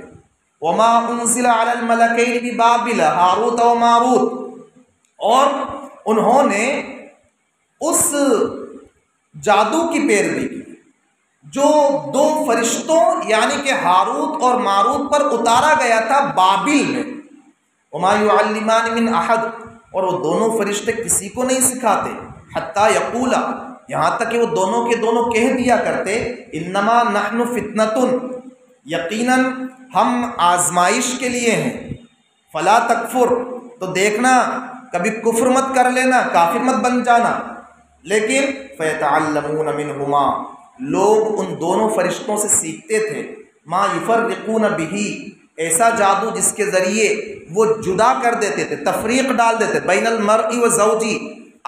وما انزل علی الملکین ببابل ہاروت و ماروت، اور انہوں نے اس جادو کی پیروی کی جو دو فرشتوں یعنی کہ ہاروت اور ماروت پر اتارا گیا تھا بابل میں۔ وما يعلمان من احد، اور وہ دونوں فرشتے کسی کو نہیں سکھاتے، حتی یقولا، یہاں تک کہ وہ دونوں کے دونوں کہہ دیا کرتے، انما نحن فتنۃ، یقیناً ہم آزمائش کے لیے ہیں، فلا تکفر، تو دیکھنا کبھی کفر مت کر لینا، کافر مت بن جانا۔ لیکن فیتعلمون منہما، لوگ ان دونوں فرشتوں سے سیکھتے تھے، ما یفرقون بہ، ایسا جادو جس کے ذریعے وہ جدا کر دیتے تھے، تفریق ڈال دیتے بین المرء و زوجی،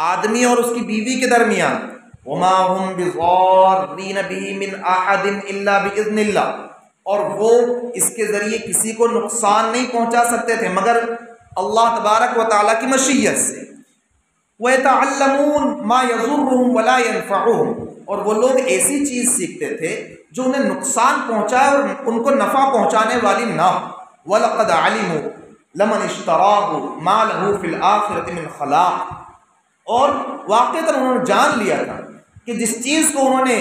آدمی اور اس کی بیوی کے درمیان۔ وما هم بضارین بہ من احد الا باذن اللہ، اور وہ اس کے ذریعے کسی کو نقصان نہیں پہنچا سکتے تھے مگر اللہ تبارک و تعالیٰ کی مشیت سے۔ وَيَتَعَلَّمُونَ مَا يَضُرُّهُمْ وَلَا يَنفَعُهُمْ، اور وہ لوگ ایسی چیز سیکھتے تھے جو انہیں نقصان پہنچائے اور ان کو نفع پہنچانے والی نہ ہو۔ وَلَقَدْ عَلِمُوا لَمَنِ اشْتَرَاهُ مَا لَهُ فِي الْآخِرَةِ مِنْ خَلَاقٍ، اور واقعتاً انہوں نے جان لیا تھا کہ جس چیز کو انہوں نے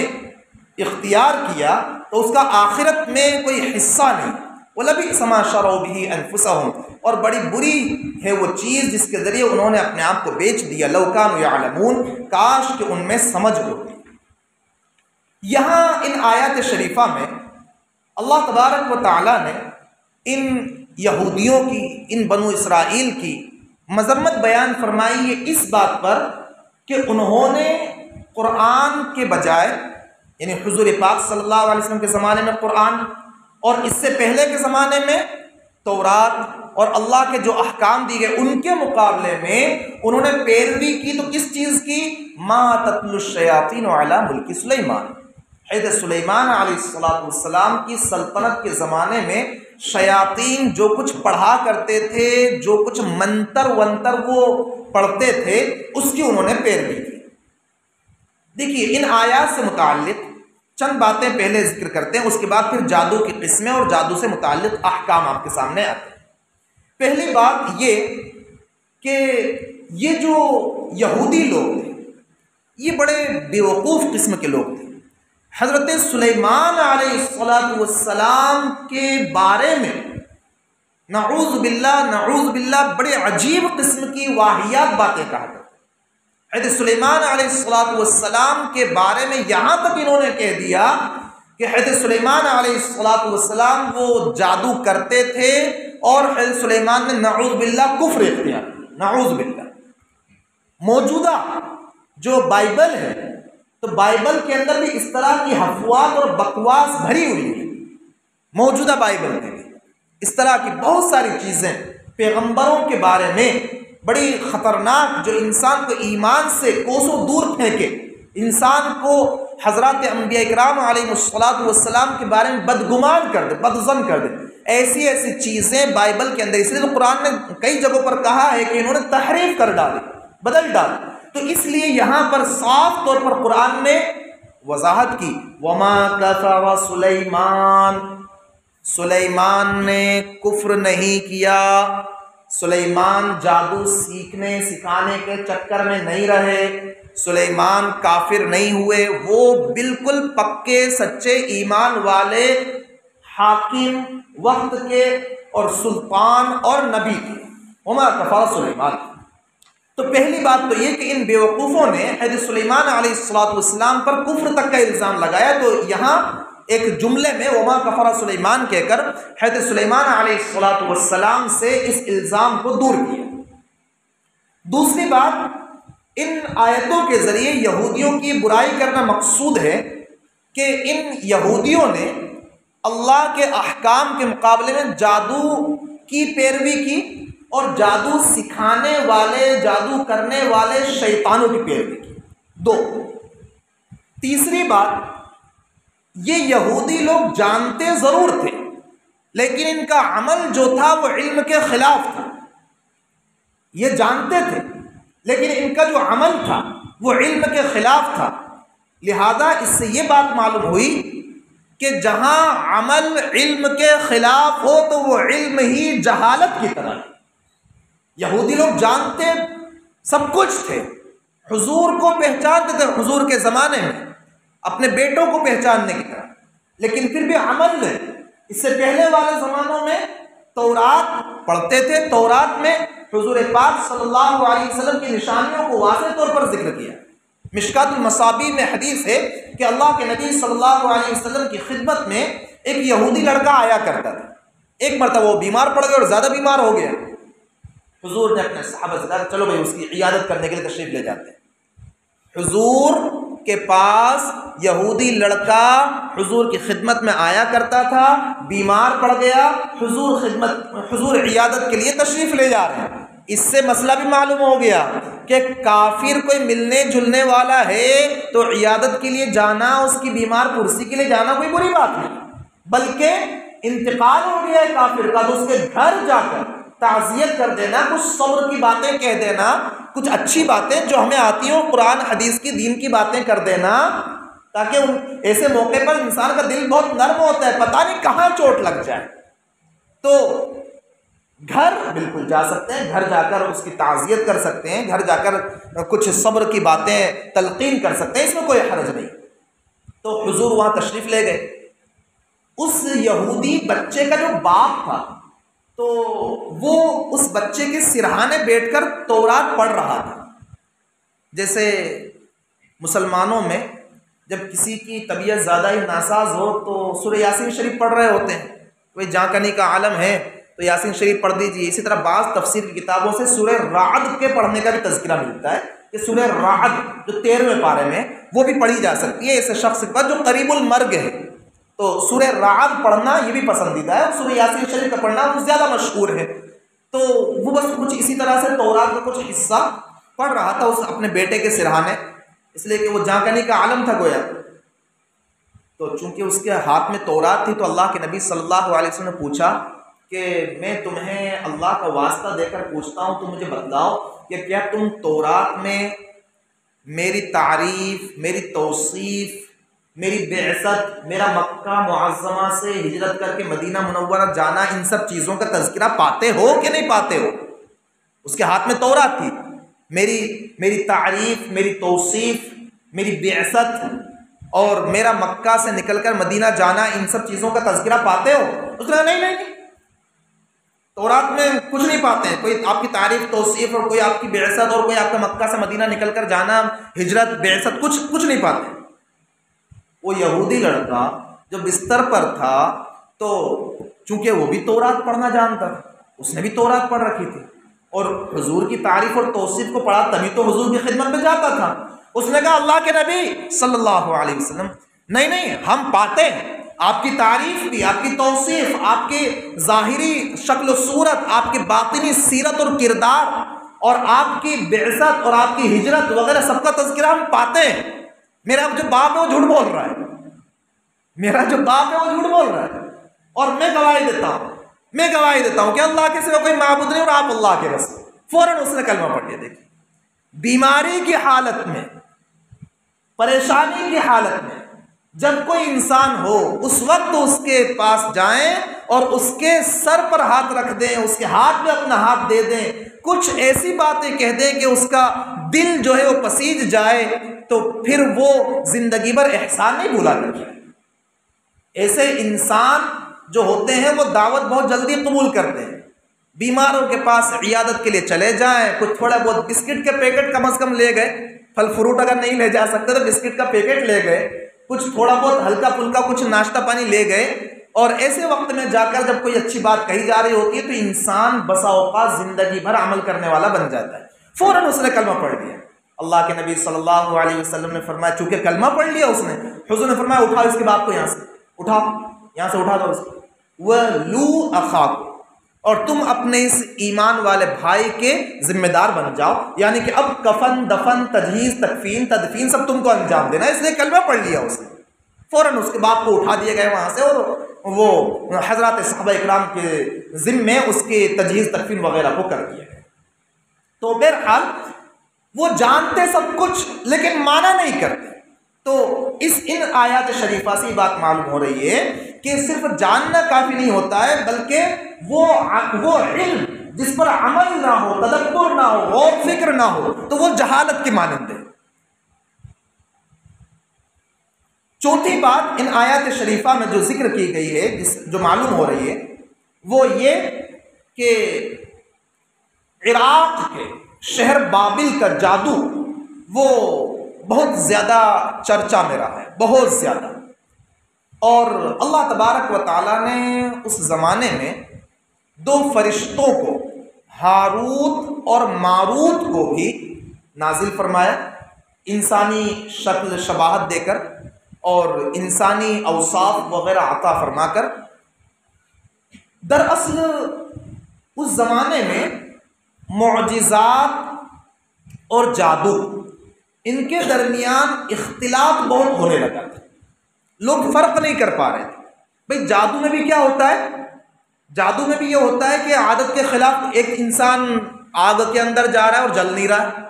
اختیار کیا تو اس کا آخرت میں کوئی حصہ نہیں۔ وَلَبِئْسَ مَا شَرَوْا بِهِ أَنفُسَهُمْ، اور بڑی بری ہے وہ چیز جس کے ذریعے انہوں نے اپنے آپ کو بیچ دیا۔ لَوْ كَانُوا يَعْلَمُونَ، کاش کہ ان میں سمجھ ہوتی۔ یہاں ان آیات شریفہ میں اللہ تبارک و تعالیٰ نے ان یہودیوں کی، ان بنو اسرائیل کی مذمت بیان فرمائی ہے اس بات پر کہ انہوں نے قرآن کے بجائے، یعنی حضور پاک صلی اللہ علیہ وسلم کے زمانے میں قرآن، اور اس سے پہلے کے زمانے میں تورات اور اللہ کے جو احکام دیے گئے ان کے مقابلے میں انہوں نے پیروی کی تو کس چیز کی؟ ما تتلو الشیاطین علی ملک سلیمان، حضرت سلیمان علیہ السلام کی سلطنت کے زمانے میں شیاطین جو کچھ پڑھا کرتے تھے، جو کچھ منتر ونتر وہ پڑھتے تھے، اس کی انہوں نے پیروی کی۔ دیکھیے ان آیات سے متعلق چند باتیں پہلے ذکر کرتے ہیں، اس کے بعد پھر جادو کی قسمیں اور جادو سے متعلق احکام آپ کے سامنے آتے ہیں۔ پہلی بات یہ کہ یہ جو یہودی لوگ تھے یہ بڑے بیوقوف قسم کے لوگ تھے۔ حضرت سلیمان علیہ السلام کے بارے میں نعوذ باللہ بڑے عجیب قسم کی واہیات باتیں کہا کرتے۔ حضرت سلیمان علیہ السلام کے بارے میں یہاں تک انہوں نے کہہ دیا کہ حضرت سلیمان علیہ السلام وہ جادو کرتے تھے اور حضرت سلیمان نے نعوذ باللہ کفر اختیار کیا، نعوذ باللہ۔ موجودہ جو بائبل ہے تو بائبل کے اندر بھی اس طرح کی افواہ اور بکواس بھری ہوئی ہے، موجودہ بائبل میں بھی اس طرح کی بہت ساری چیزیں پیغمبروں کے بارے میں بڑی خطرناک، جو انسان کو ایمان سے کوسوں دور پھینکے، انسان کو حضرات انبیاء اکرام علیہ السلام کے بارے میں بدگمان کر دے، بدظن کر دے، ایسی ایسی چیزیں بائبل کے اندر۔ اس لیے تو قرآن نے کئی جگہوں پر کہا ہے کہ انہوں نے تحریف کر ڈالی، بدل ڈالی، تو اس لیے یہاں پر صاف طور پر قرآن نے وضاحت کی، وما کفر سلیمان، سلیمان نے کفر نہیں کیا، سلیمان جادو سیکھنے سکھانے کے چکر میں نہیں رہے، سلیمان کافر نہیں ہوئے، وہ بالکل پکے سچے ایمان والے حاکم وقت کے اور سلطان اور نبی تھے۔ وما کفر سلیمان، تو پہلی بات تو یہ کہ ان بیوقوفوں نے حضرت سلیمان علیہ السلام پر کفر تک کا الزام لگایا، تو یہاں ایک جملے میں وما کفر سلیمان کہہ کر حضرت سلیمان علیہ السلام سے اس الزام کو دور کیا۔ دوسری بات، ان آیتوں کے ذریعے یہودیوں کی برائی کرنا مقصود ہے کہ ان یہودیوں نے اللہ کے احکام کے مقابلے میں جادو کی پیروی کی اور جادو سکھانے والے، جادو کرنے والے شیطانوں کی پیروی کی۔ دو، تیسری بات، یہ یہودی لوگ جانتے ضرور تھے لیکن ان کا عمل جو تھا وہ علم کے خلاف تھا۔ یہ جانتے تھے لیکن ان کا جو عمل تھا وہ علم کے خلاف تھا۔ لہذا اس سے یہ بات معلوم ہوئی کہ جہاں عمل علم کے خلاف ہو تو وہ علم ہی جہالت کی طرح ہے۔ یہودی لوگ جانتے سب کچھ تھے، حضور کو پہچانتے تھے حضور کے زمانے میں اپنے بیٹوں کو پہچاننے کی طرح، لیکن پھر بھی عمل میں اس سے پہلے والے زمانوں میں تورات پڑھتے تھے، تورات میں حضور پاک صلی اللہ علیہ وسلم کی نشانیوں کو واضح طور پر ذکر کیا۔ مشکات المصابیح میں حدیث ہے کہ اللہ کے نبی صلی اللہ علیہ وسلم کی خدمت میں ایک یہودی لڑکا آیا کرتا تھا۔ ایک مرتبہ وہ بیمار پڑ گیا اور زیادہ بیمار ہو گیا، حضور نے اپنے صحابہ سے کہا چلو بھائی اس کی عیادت کرنے کے لیے تشریف لے جاتے ہیں۔ حضور کے پاس یہودی لڑکا حضور کی خدمت میں آیا کرتا تھا، بیمار پڑ گیا، حضور عیادت کے لیے تشریف لے جا رہے ہیں۔ اس سے مسئلہ بھی معلوم ہو گیا کہ کافر کوئی ملنے جلنے والا ہے تو عیادت کے لیے جانا، اس کی بیمار پرسی کے لیے جانا کوئی بری بات نہیں، بلکہ انتقال ہو گیا ہے کافر کا تو اس کے گھر جا کر تعزیت کر دینا، کچھ صبر کی باتیں کہہ دینا، کچھ اچھی باتیں جو ہمیں آتی ہوں قرآن حدیث کی دین کی باتیں کر دینا، تاکہ ایسے موقع پر انسان کا دل بہت نرم ہوتا ہے، پتہ نہیں کہاں چوٹ لگ جائے۔ تو گھر بالکل جا سکتے ہیں، گھر جا کر اس کی تعزیت کر سکتے ہیں، گھر جا کر کچھ صبر کی باتیں تلقین کر سکتے ہیں، اس میں کوئی حرج نہیں۔ تو حضور وہاں تشریف لے گئے۔ اس یہودی بچے کا جو باپ تھا تو وہ اس بچے کے سرہانے بیٹھ کر تورات پڑھ رہا تھا۔ جیسے مسلمانوں میں جب کسی کی طبیعت زیادہ ہی ناساز ہو تو سورہ یاسین شریف پڑھ رہے ہوتے ہیں، کوئی جانکنی کا عالم ہے تو یاسین شریف پڑھ دیجیے۔ اسی طرح بعض تفسیر کی کتابوں سے سورہ رعد کے پڑھنے کا بھی تذکرہ ملتا ہے کہ سورہ رعد جو 13ویں پارے میں وہ بھی پڑھی جا سکتی ہے ایسے شخص کے پاس جو قریب المرگ ہے، تو سورہ رعد پڑھنا یہ بھی پسندیدہ ہے، اور سورہ یاسین شریف کا پڑھنا وہ زیادہ مشہور ہے۔ تو وہ بس کچھ اسی طرح سے تورات کا کچھ حصہ پڑھ رہا تھا اس اپنے بیٹے کے سرہانے، اس لیے کہ وہ جانکنی کا عالم تھا گویا۔ تو چونکہ اس کے ہاتھ میں تورات تھی تو اللہ کے نبی صلی اللہ علیہ وسلم نے پوچھا کہ میں تمہیں اللہ کا واسطہ دے کر پوچھتا ہوں، تم مجھے بتلاؤ کہ کیا تم تورات میں میری تعریف، میری توصیف، میری بعثت، میرا مکہ معظمہ سے ہجرت کر کے مدینہ منورہ جانا، ان سب چیزوں کا تذکرہ پاتے ہو کہ نہیں پاتے ہو؟ اس کے ہاتھ میں تورات تھی، میری تعریف، میری توصیف، میری بعثت اور میرا مکہ سے نکل کر مدینہ جانا، ان سب چیزوں کا تذکرہ پاتے ہو؟ اس نے کہا نہیں، تورات میں کچھ نہیں پاتے ہیں، کوئی آپ کی تعریف، توصیف اور کوئی آپ کی بعثت اور کوئی آپ کا مکہ سے مدینہ نکل کر جانا، ہجرت، بعثت، کچھ نہیں پاتے۔ وہ یہودی لڑکا جو بستر پر تھا تو چونکہ وہ بھی تورات پڑھنا جانتا تھا، اس نے بھی تورات پڑھ رکھی تھی اور حضور کی تعریف اور توصیف کو پڑھا، تبھی تو حضور کی خدمت میں جاتا تھا۔ اس نے کہا اللہ کے نبی صلی اللہ علیہ وسلم نہیں ہم پاتے ہیں آپ کی تعریف بھی، آپ کی توصیف، آپ کی ظاہری شکل و صورت، آپ کی باطنی سیرت اور کردار اور آپ کی بعثت اور آپ کی ہجرت وغیرہ سب کا تذکرہ ہم پاتے ہیں۔ میرا جو باپ ہے وہ جھوٹ بول رہا ہے، میرا جو باپ ہے وہ جھوٹ بول رہا ہے، اور میں گواہی دیتا ہوں کہ اللہ کے سوا کوئی معبود نہیں اور آپ اللہ کے رسول۔ فوراً اس نے کلمہ پڑھ لیا۔ دیکھیں، بیماری کی حالت میں، پریشانی کی حالت میں جب کوئی انسان ہو اس وقت اس کے پاس جائیں اور اس کے سر پر ہاتھ رکھ دیں، اس کے ہاتھ میں اپنا ہاتھ دے دیں، کچھ ایسی باتیں کہہ دیں کہ اس کا دل جو ہے وہ پسیج جائے، تو پھر وہ زندگی بھر احسان نہیں بھولا کرتا۔ ایسے انسان جو ہوتے ہیں وہ دعوت بہت جلدی قبول کرتے ہیں۔ بیماروں کے پاس عیادت کے لیے چلے جائیں، کچھ تھوڑا بہت بسکٹ کے پیکٹ کم از کم لے گئے، پھل فروٹ اگر نہیں لے جا سکتے تو بسکٹ کا پیکٹ لے گئے، کچھ تھوڑا بہت ہلکا پھلکا کچھ ناشتہ پانی لے گئے، اور ایسے وقت میں جا کر جب کوئی اچھی بات کہی جا رہی ہوتی ہے تو انسان بسا اوقات زندگی بھر عمل کرنے والا بن جاتا ہے۔ فوراً اس نے کلمہ پڑھ لیا۔ اللہ کے نبی صلی اللہ علیہ وسلم نے فرمایا، چونکہ کلمہ پڑھ لیا اس نے، حضور نے فرمایا اٹھاؤ اس کے باپ کو، یہاں سے اٹھا دو اس کو، وَلُو أَخَاكُمْ، اور تم اپنے اس ایمان والے بھائی کے ذمہ دار بن جاؤ، یعنی کہ اب کفن، دفن، تجہیز، تکفین، تدفین سب تم کو انجام دینا۔ اس نے کلمہ پڑھ لیا اس نے، فوراً اس کے باپ کو اٹھا دیے گئے وہاں سے، اور وہ حضرات صحابہ اکرام کے ذمے اس کے تجہیز، تکفین وغیرہ کو کر دیا گیا۔ تو بہرحال وہ جانتے سب کچھ لیکن مانا نہیں کرتے۔ تو ان آیات شریفہ سے یہ بات معلوم ہو رہی ہے کہ صرف جاننا کافی نہیں ہوتا ہے، بلکہ وہ علم جس پر عمل نہ ہو، تدبر نہ ہو، غور فکر نہ ہو، تو وہ جہالت کی مانند ہے۔ چوتھی بات ان آیات شریفہ میں جو ذکر کی گئی ہے، جو معلوم ہو رہی ہے، وہ یہ کہ عراق کے شہر بابل کا جادو وہ بہت زیادہ چرچا میں رہا ہے، بہت زیادہ۔ اور اللہ تبارک و تعالیٰ نے اس زمانے میں دو فرشتوں کو، ہاروت اور ماروت کو بھی نازل فرمایا، انسانی شکل شباہت دے کر اور انسانی اوصاف وغیرہ عطا فرما کر۔ دراصل اس زمانے میں معجزات اور جادو ان کے درمیان اختلاط بہت ہونے لگا تھا، لوگ فرق نہیں کر پا رہے تھے۔ بھئی جادو میں بھی کیا ہوتا ہے؟ جادو میں بھی یہ ہوتا ہے کہ عادت کے خلاف ایک انسان آگ کے اندر جا رہا ہے اور جل نہیں رہا ہے۔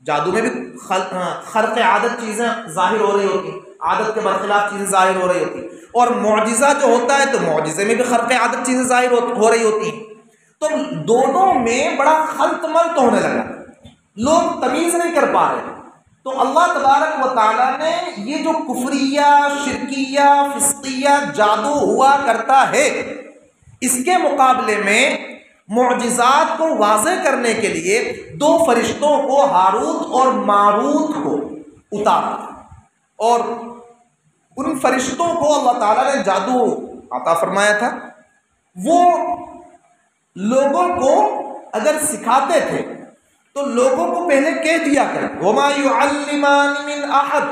جادو میں بھی خرق عادت چیزیں ظاہر ہو رہی ہوتی، عادت کے برخلاف چیزیں ظاہر ہو رہی ہوتی، اور معجزہ جو ہوتا ہے تو معجزے میں بھی خرق عادت چیزیں ظاہر ہو رہی ہوتی ہیں۔ تو دونوں میں بڑا خلط ملط ہونے لگا، لوگ تمیز نہیں کر پا رہے۔ تو اللہ تبارک و تعالیٰ نے یہ جو کفریہ، شرکیہ، فسقیہ جادو ہوا کرتا ہے، اس کے مقابلے میں معجزات کو واضح کرنے کے لیے دو فرشتوں کو، ہاروت اور ماروت کو اتارا، اور ان فرشتوں کو اللہ تعالیٰ نے جادو عطا فرمایا تھا۔ وہ لوگوں کو اگر سکھاتے تھے تو لوگوں کو پہلے کہہ دیا کر وَمَا يُعَلِّمَانِ مِنْ أَحَدٍ،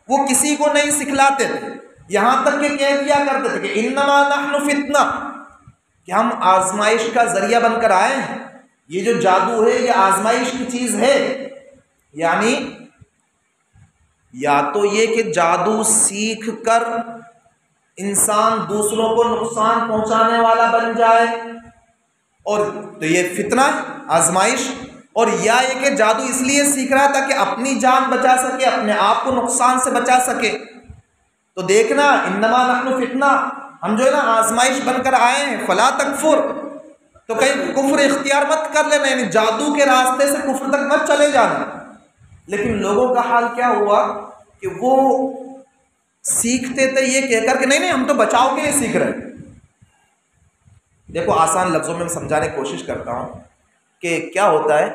وہ کسی کو نہیں سکھلاتے تھے، یہاں تک کہ کہہ دیا کرتے تھے کہ إِنَّمَا نَحْنُ فِتْنَةٌ، کہ ہم آزمائش کا ذریعہ بن کر آئے ہیں، یہ جو جادو ہے یہ آزمائش کی چیز ہے۔ یعنی یا تو یہ کہ جادو سیکھ کر انسان دوسروں کو نقصان پہنچانے والا بن جائے، اور تو یہ فتنہ آزمائش، اور یا یہ کہ جادو اس لیے سیکھ رہا تھا کہ اپنی جان بچا سکے، اپنے آپ کو نقصان سے بچا سکے۔ تو دیکھنا انما نحن فتنہ، ہم جو ہے نا آزمائش بن کر آئے ہیں، فلا تکفر، تو کہیں کفر اختیار مت کر لینا، یعنی جادو کے راستے سے کفر تک مت چلے جانا۔ لیکن لوگوں کا حال کیا ہوا کہ وہ سیکھتے تھے یہ کہہ کر کہ نہیں ہم تو بچاؤ کے لیے سیکھ رہے ہیں۔ دیکھو آسان لفظوں میں سمجھانے کی کوشش کرتا ہوں کہ کیا ہوتا ہے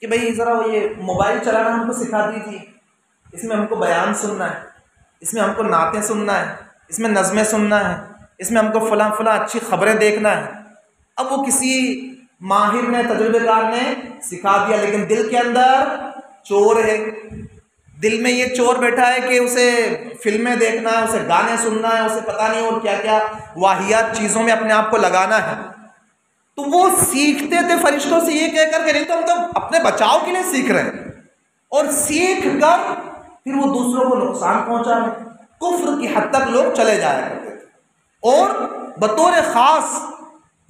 کہ بھئی ذرا یہ موبائل چلانا ہم کو سکھا دیجیے، اس میں ہم کو بیان سننا ہے، اس میں ہم کو نعتیں سننا ہے، اس میں نظمیں سننا ہے، اس میں ہم کو فلاں اچھی خبریں دیکھنا ہے۔ اب وہ کسی ماہر نے، تجربے کار نے سکھا دیا، لیکن دل کے اندر چور ہے، دل میں یہ چور بیٹھا ہے کہ اسے فلمیں دیکھنا ہے، اسے گانے سننا ہے، اسے پتہ نہیں اور کیا کیا واہیات چیزوں میں اپنے آپ کو لگانا ہے۔ تو وہ سیکھتے تھے فرشتوں سے یہ کہہ کر کہ نہیں تو ہم تو اپنے بچاؤ کے لیے سیکھ رہے ہیں، اور سیکھ کر پھر وہ دوسروں کو نقصان پہنچا رہے ہیں۔ کفر کی حد تک لوگ چلے جایا کرتے تھے، اور بطور خاص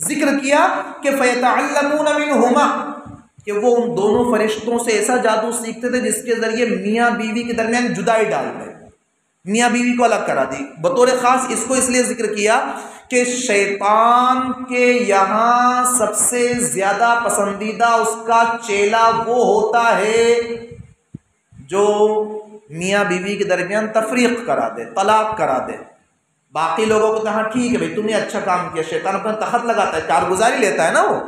ذکر کیا کہ فَيَتَعَلَّمُونَ مِنْهُمَا، کہ وہ ان دونوں فرشتوں سے ایسا جادو سیکھتے تھے جس کے ذریعے میاں بیوی کے درمیان جدائی ڈال دے، میاں بیوی کو الگ کرا دی۔ بطور خاص اس کو اس لیے ذکر کیا کہ شیطان کے یہاں سب سے زیادہ پسندیدہ اس کا چیلا وہ ہوتا ہے جو میاں بیوی کے درمیان تفریق کرا دے، طلاق کرا دے۔ باقی لوگوں کو کہاں ٹھیک ہے بھائی تم نے اچھا کام کیا، شیطان اپنا تخت لگاتا ہے، کارگزاری لیتا ہے نا، وہ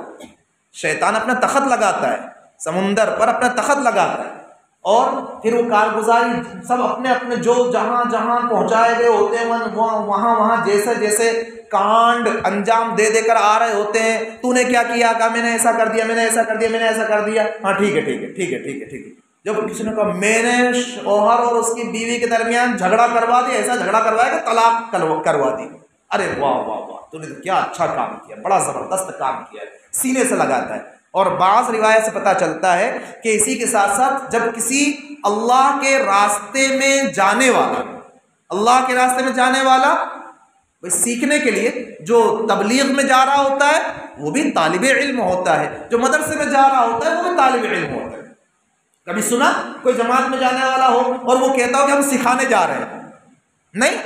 شیطان اپنا تخت لگاتا ہے، سمندر پر اپنا تخت لگاتا ہے، اور پھر وہ کارگزاری سب اپنے اپنے جو جہاں جہاں پہنچائے گئے ہوتے ہیں وہاں جیسے جیسے کانڈ انجام دے دے کر آ رہے ہوتے ہیں۔ تو نے کیا کیا؟ کہا میں نے ایسا کر دیا، میں نے ایسا کر دیا، میں نے ایسا کر دیا۔ ہاں ٹھیک ہے ٹھیک ہے ٹھیک ہے ٹھیک ہے ٹھیک ہے۔ جب کسی نے کہا میں نے شوہر اور اس کی بیوی کے درمیان جھگڑا کروا دیا، ایسا جھگڑا کروایا کہ طلاق کروا دی، ارے واہ واہ واہ تو نے کیا اچھا کام کیا، بڑا زبردست کام کیا، سینے سے لگاتا ہے۔ اور بعض روایت سے پتہ چلتا ہے کہ اسی کے ساتھ ساتھ جب کسی اللہ کے راستے میں جانے والا، اللہ کے راستے میں جانے والا سیکھنے کے لیے جو تبلیغ میں جا رہا ہوتا ہے وہ بھی طالب علم ہوتا ہے، جو مدرسے میں جا رہا ہوتا ہے وہ بھی طالب علم ہوتا ہے، کبھی سنا کوئی جماعت میں جانے والا ہو اور وہ کہتا ہو کہ ہم سکھانے جا رہے ہیں؟ نہیں،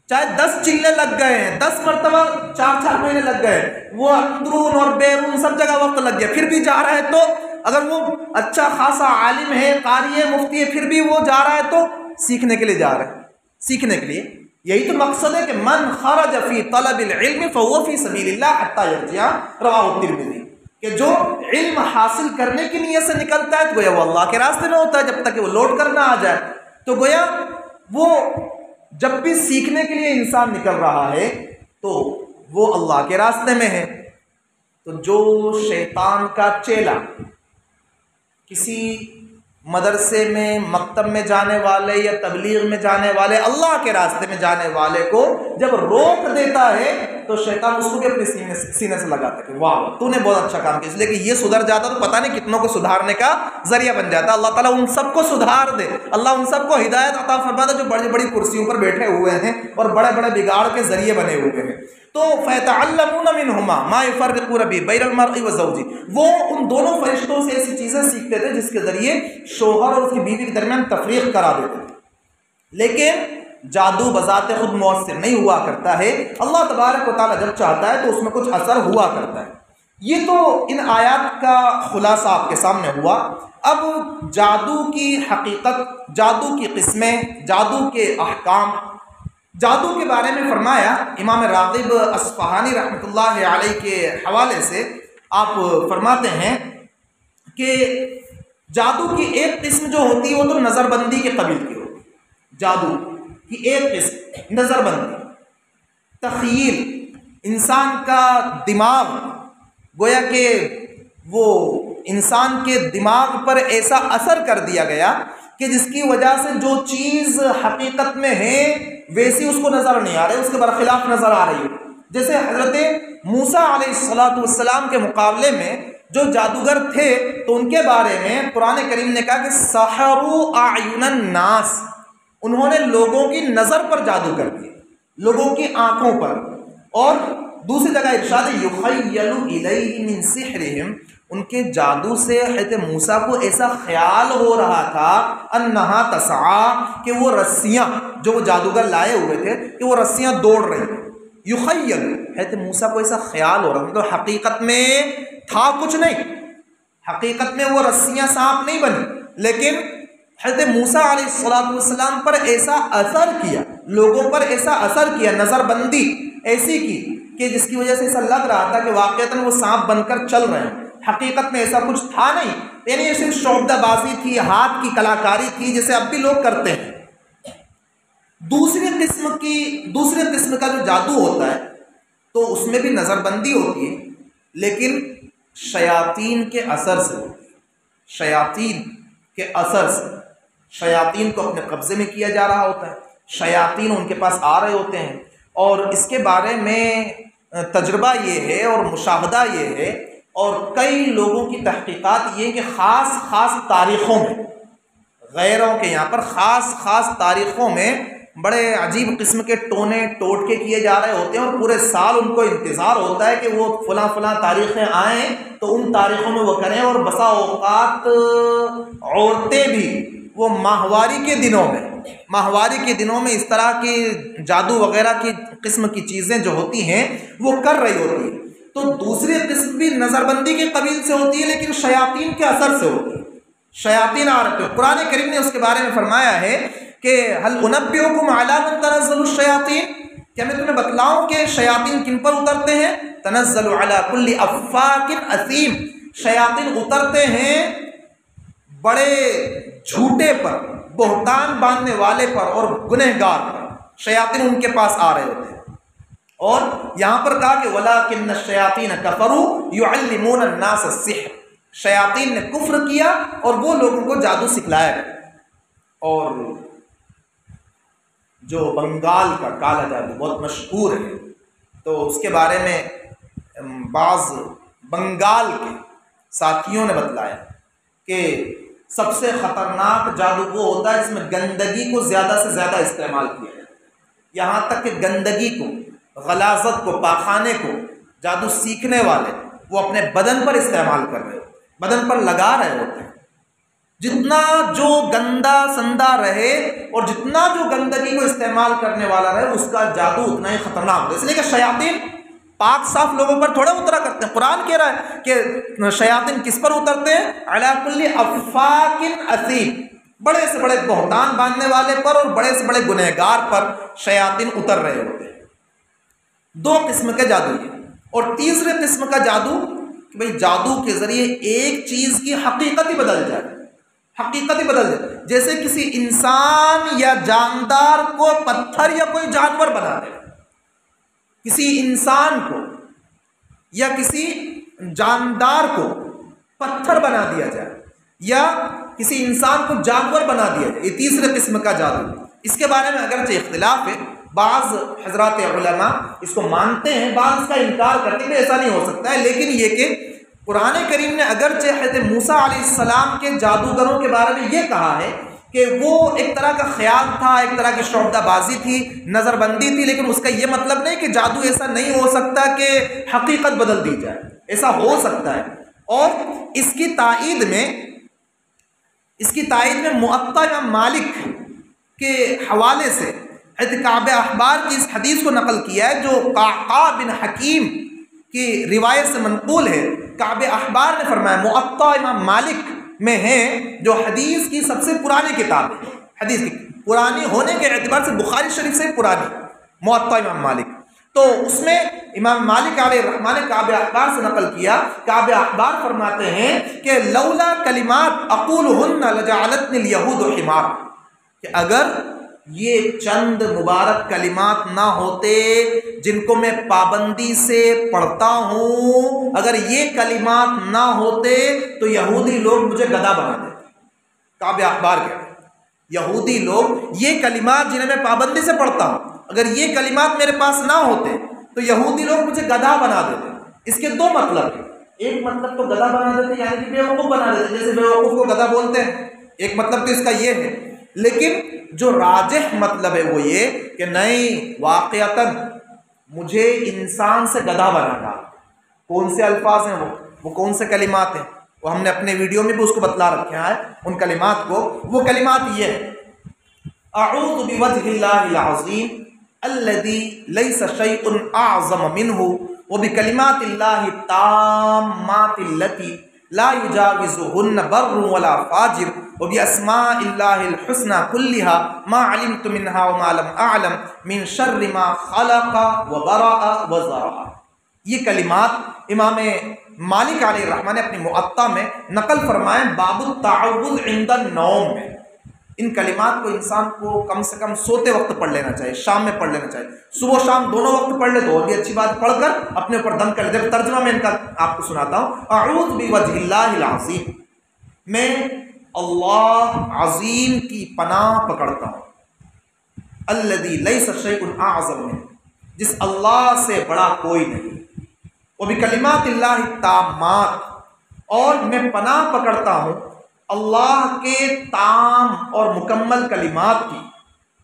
چاہے 10 چلے لگ گئے ہیں، 10 مرتبہ 4 مہینے لگ گئے، وہ اندرون اور بیرون سب جگہ وقت لگ گیا، پھر بھی جا رہا ہے تو اگر وہ اچھا خاصا عالم ہے، قاری ہے، مفتی ہے، پھر بھی وہ جا رہا ہے تو سیکھنے کے لیے جا رہا ہے، سیکھنے کے لیے۔ یہی تو مقصد ہے کہ من خرج فی طلب العلم فهو فی سبیل اللہ حتی یرجع، رواہ الترمذی، کہ جو علم حاصل کرنے کی نیت سے نکلتا ہے تو گویا وہ اللہ کے راستے میں ہوتا ہے جب تک کہ وہ لوٹ کر نہ آ جائے۔ تو گویا وہ جب بھی سیکھنے کے لیے انسان نکل رہا ہے تو وہ اللہ کے راستے میں ہے۔ تو جو شیطان کا چیلا کسی مدرسے میں، مکتب میں جانے والے یا تبلیغ میں جانے والے، اللہ کے راستے میں جانے والے کو جب روک دیتا ہے تو شیطان اس کو بھی اپنے سینے سے لگاتا ہے کہ واہ تو نے بہت اچھا کام کیا، اس لیے کہ یہ سدھر جاتا تو پتہ نہیں کتنوں کو سدھارنے کا ذریعہ بن جاتا۔ اللہ تعالیٰ ان سب کو سدھار دے، اللہ ان سب کو ہدایت عطا فرما دے جو بڑی بڑی کرسیوں پر بیٹھے ہوئے ہیں اور بڑے بڑے بگاڑ کے ذریعے بنے ہوئے ہیں۔ تو فَيَتَعَلَّمُونَ مِنْهُمَا مَا يُفَرِّقُونَ بِهِ بَيْنَ الْمَرْءِ وَزَوْجِهِ، وہ ان دونوں فرشتوں سے ایسی چیزیں سیکھتے تھے جس کے ذریعے شوہر اور اس کی بیوی کے درمیان تفریق کرا دیتے تھے۔ لیکن جادو بذات خود مؤثر نہیں ہوا کرتا ہے، اللہ تبارک و تعالیٰ جب چاہتا ہے تو اس میں کچھ اثر ہوا کرتا ہے۔ یہ تو ان آیات کا خلاصہ آپ کے سامنے ہوا۔ اب جادو کی حقیقت، جادو کی قسمیں، جادو کے احکام، جادو کے بارے میں فرمایا امام راغب اصفہانی رحمۃ اللہ علیہ کے حوالے سے، آپ فرماتے ہیں کہ جادو کی ایک قسم جو ہوتی ہے وہ تو نظر بندی کے قبیل کی ہوتی ہے۔ جادو کی ایک قسم نظر بندی، تخیل، انسان کا دماغ، گویا کہ وہ انسان کے دماغ پر ایسا اثر کر دیا گیا کہ جس کی وجہ سے جو چیز حقیقت میں ہے ویسی اس کو نظر نہیں آ رہی، اس کے برخلاف نظر آ رہی ہے۔ جیسے حضرت موسیٰ علیہ السلام کے مقابلے میں جو جادوگر تھے تو ان کے بارے میں قرآن کریم نے کہا کہ سحروا اعین الناس، انہوں نے لوگوں کی نظر پر جادو کر دیا، لوگوں کی آنکھوں پر۔ اور دوسری جگہ ارشاد یخیل الیہ من سحرہم، ان کے جادو سے حضرت موسیٰ کو ایسا خیال ہو رہا تھا انہا تسعی، کہ وہ رسیاں جو وہ جادوگر لائے ہوئے تھے کہ وہ رسیاں دوڑ رہی ہیں۔ یخیل، حضرت موسیٰ کو ایسا خیال ہو رہا تھا، حقیقت میں تھا کچھ نہیں، حقیقت میں وہ رسیاں سانپ نہیں بنی، لیکن حضرت موسیٰ علیہ السلام پر ایسا اثر کیا، لوگوں پر ایسا اثر کیا، نظر بندی ایسی کی کہ جس کی وجہ سے ایسا لگ رہا تھا کہ واقعتاً وہ سانپ بن کر چل رہے ہیں، حقیقت میں ایسا کچھ تھا نہیں، یعنی یہ صرف شعبدہ بازی تھی، ہاتھ کی کلاکاری تھی جسے اب بھی لوگ کرتے ہیں۔ دوسری قسم کا جو جادو ہوتا ہے تو اس میں بھی نظر بندی ہوتی ہے، لیکن شیاطین کے اثر سے ہوتی ہے، شیاطین کے اثر سے، شیاطین کو اپنے قبضے میں کیا جا رہا ہوتا ہے، شیاطین ان کے پاس آ رہے ہوتے ہیں، اور اس کے بارے میں تجربہ یہ ہے اور مشاہدہ یہ ہے اور کئی لوگوں کی تحقیقات یہ کہ خاص تاریخوں میں، غیروں کے یہاں پر خاص تاریخوں میں بڑے عجیب قسم کے ٹونے ٹوٹکے کیے جا رہے ہوتے ہیں، اور پورے سال ان کو انتظار ہوتا ہے کہ وہ فلاں تاریخیں آئیں تو ان تاریخوں میں وہ کریں، اور بسا اوقات عورتیں بھی وہ ماہواری کے دنوں میں اس طرح کی جادو وغیرہ کی قسم کی چیزیں جو ہوتی ہیں وہ کر رہی ہوتی ہیں۔ تو دوسری قسم بھی نظر بندی کے قبیل سے ہوتی ہے، لیکن شیاطین کے اثر سے ہوتی ہے، شیاطین آ رہے ہیں۔ قرآن کریم نے اس کے بارے میں فرمایا ہے کہ هل انبئکم علی من تنزل الشیاطین، کیا میں تمہیں بتلاؤں کہ شیاطین کن پر اترتے ہیں؟ تنزل علی کل افاک اثیم، شیاطین اترتے ہیں بڑے جھوٹے پر، بہتان باندھنے والے پر اور گنہگار پر، شیاطین ان کے پاس آ رہے ہوتے ہیں۔ اور یہاں پر کہا کہ وَلَٰكِنَّ الشَّيَاطِينَ كَفَرُوا يُعَلِّمُونَ النَّاسَ السِّحْرَ، شیاطین نے کفر کیا اور وہ لوگوں کو جادو سکھلایا۔ اور جو بنگال کا کالا جادو بہت مشہور ہے، تو اس کے بارے میں بعض بنگال کے ساتھیوں نے بتلایا کہ سب سے خطرناک جادو وہ ہوتا ہے جس میں گندگی کو زیادہ سے زیادہ استعمال کیا جاتا ہے، یہاں تک کہ گندگی کو، غلاظت کو، پاخانے کو جادو سیکھنے والے وہ اپنے بدن پر استعمال کر رہے ہوتے ہیں، بدن پر لگا رہے ہوتے ہیں۔ جتنا جو گندا سندا رہے اور جتنا جو گندگی کو استعمال کرنے والا رہے اس کا جادو اتنا ہی خطرناک ہوتا ہے، اس لیے کہ شیاطین پاک صاف لوگوں پر تھوڑا اترا کرتے ہیں۔ قرآن کہہ رہا ہے کہ شیاطین کس پر اترتے ہیں؟ علی کل افاک اثیم، بڑے سے بڑے بہتان باندھنے والے پر اور بڑے سے بڑے گنہگار پر شیاطین اتر رہے ہوتے ہیں۔ دو قسم کے جادو یہ، اور تیسرے قسم کا جادو کہ بھئی جادو کے ذریعے ایک چیز کی حقیقت ہی بدل جائے، حقیقت ہی بدل جائے، جیسے کسی انسان یا جاندار کو پتھر یا کوئی جانور بنا دے، کسی انسان کو یا کسی جاندار کو پتھر بنا دیا جائے یا کسی انسان کو جانور بنا دیا جائے، یہ تیسرے قسم کا جادو۔ اس کے بارے میں اگرچہ اختلاف ہے، بعض حضرات علماء اس کو مانتے ہیں، بعض اس کا انکار کرتے ہیں کہ ایسا نہیں ہو سکتا ہے، لیکن یہ کہ قرآن کریم نے اگرچہ حضرت موسیٰ علیہ السلام کے جادوگروں کے بارے میں یہ کہا ہے کہ وہ ایک طرح کا خیال تھا، ایک طرح کی شعبدہ بازی تھی، نظر بندی تھی، لیکن اس کا یہ مطلب نہیں کہ جادو ایسا نہیں ہو سکتا کہ حقیقت بدل دی جائے، ایسا ہو سکتا ہے۔ اور اس کی تائید میں معطا امام مالک کے حوالے سے حضرت کعب احبار کی اس حدیث کو نقل کیا ہے جو قعقاع بن حکیم کی روایت سے منقول ہے۔ کعب احبار نے فرمایا معطا امام مالک میں ہے جو حدیث کی سب سے پرانی کتاب ہے، حدیث کی پرانی ہونے کے اعتبار سے بخاری شریف سے پرانی معطا امام مالک، تو اس میں امام مالک علیہ الرحمٰن نے کعب احبار سے نقل کیا۔ کعب احبار فرماتے ہیں کہ لولا کلمات اقولہن لجعلتنی الیہود حمار، کہ اگر یہ چند مبارک کلمات نہ ہوتے جن کو میں پابندی سے پڑھتا ہوں، اگر یہ کلمات نہ ہوتے تو یہودی لوگ مجھے گدھا بنا دیتے۔ کعب احبار کے یہودی لوگ یہ کلمات جنہیں میں پابندی سے پڑھتا ہوں، اگر یہ کلمات میرے پاس نہ ہوتے تو یہودی لوگ مجھے گدھا بنا دیتے۔ اس کے دو مطلب ہیں، ایک مطلب تو گدھا بنا دیتے یعنی کہ بیوقوف بنا دیتے، جیسے بیوقوف کو گدھا بولتے ہیں، ایک مطلب تو اس کا یہ ہے، لیکن جو راجح مطلب ہے وہ یہ کہ نہیں، واقعتاً مجھے انسان سے گدھا بنا ڈالا۔ کون سے الفاظ ہیں وہ کون سے کلمات ہیں، وہ ہم نے اپنے ویڈیو میں بھی اس کو بتلا رکھا ہے ان کلمات کو۔ وہ کلمات یہ ہے، اعوذ بوجہ اللہ العظیم الذی لیس شیء اعظم منہ وبکلمات اللہ التامات التی لا یجاوزہن بر ولا فاجر وباسماء اللہ الحسنى كلها ما علمت منها وما لم اعلم من شر ما خلق وبرأ وزرع۔ یہ کلمات امام مالک علیہ الرحمٰن نے اپنی معطا میں نقل فرمائے باب التعوذ عند النوم میں۔ ان کلمات کو انسان کو کم سے کم سوتے وقت پڑھ لینا چاہیے، شام میں پڑھ لینا چاہیے، صبح شام دونوں وقت پڑھ لے تو اور بھی اچھی بات، پڑھ کر اپنے اوپر دم کر لے۔ جب ترجمہ میں ان کا آپ کو سناتا ہوں، اعوذ بوجہ اللہ العظیم، میں اللہ عظیم کی پناہ پکڑتا ہوں، الذی لیس شیء اعظم منہ، جس اللہ سے بڑا کوئی نہیں، وبکلمات اللہ التامات، اور میں پناہ پکڑتا ہوں اللہ کے تام اور مکمل کلمات کی،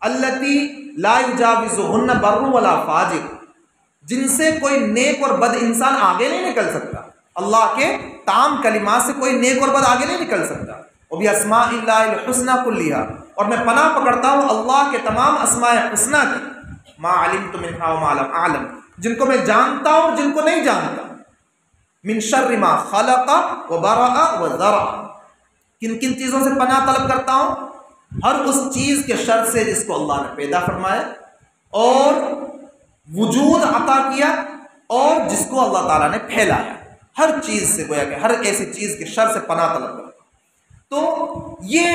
التی لا یجاوزہن بر ولا فاجر، جن سے کوئی نیک اور بد انسان آگے نہیں نکل سکتا، اللہ کے تام کلمات سے کوئی نیک اور بد آگے نہیں نکل سکتا۔ وباسماء اللہ الحسنى كلها، اور میں پناہ پکڑتا ہوں اللہ کے تمام اسماء حسنہ کی، ما علمت منها وما لم اعلم، جن کو میں جانتا ہوں جن کو نہیں جانتا، من شر ما خلق وبرأ وزرع، کن کن چیزوں سے پناہ طلب کرتا ہوں؟ ہر اس چیز کے شر سے جس کو اللہ نے پیدا فرمایا اور وجود عطا کیا، اور جس کو اللہ تعالیٰ نے پھیلایا، ہر چیز سے، گویا کہ ہر ایسی چیز کے شر سے پناہ طلب کرتا ہوں۔ تو یہ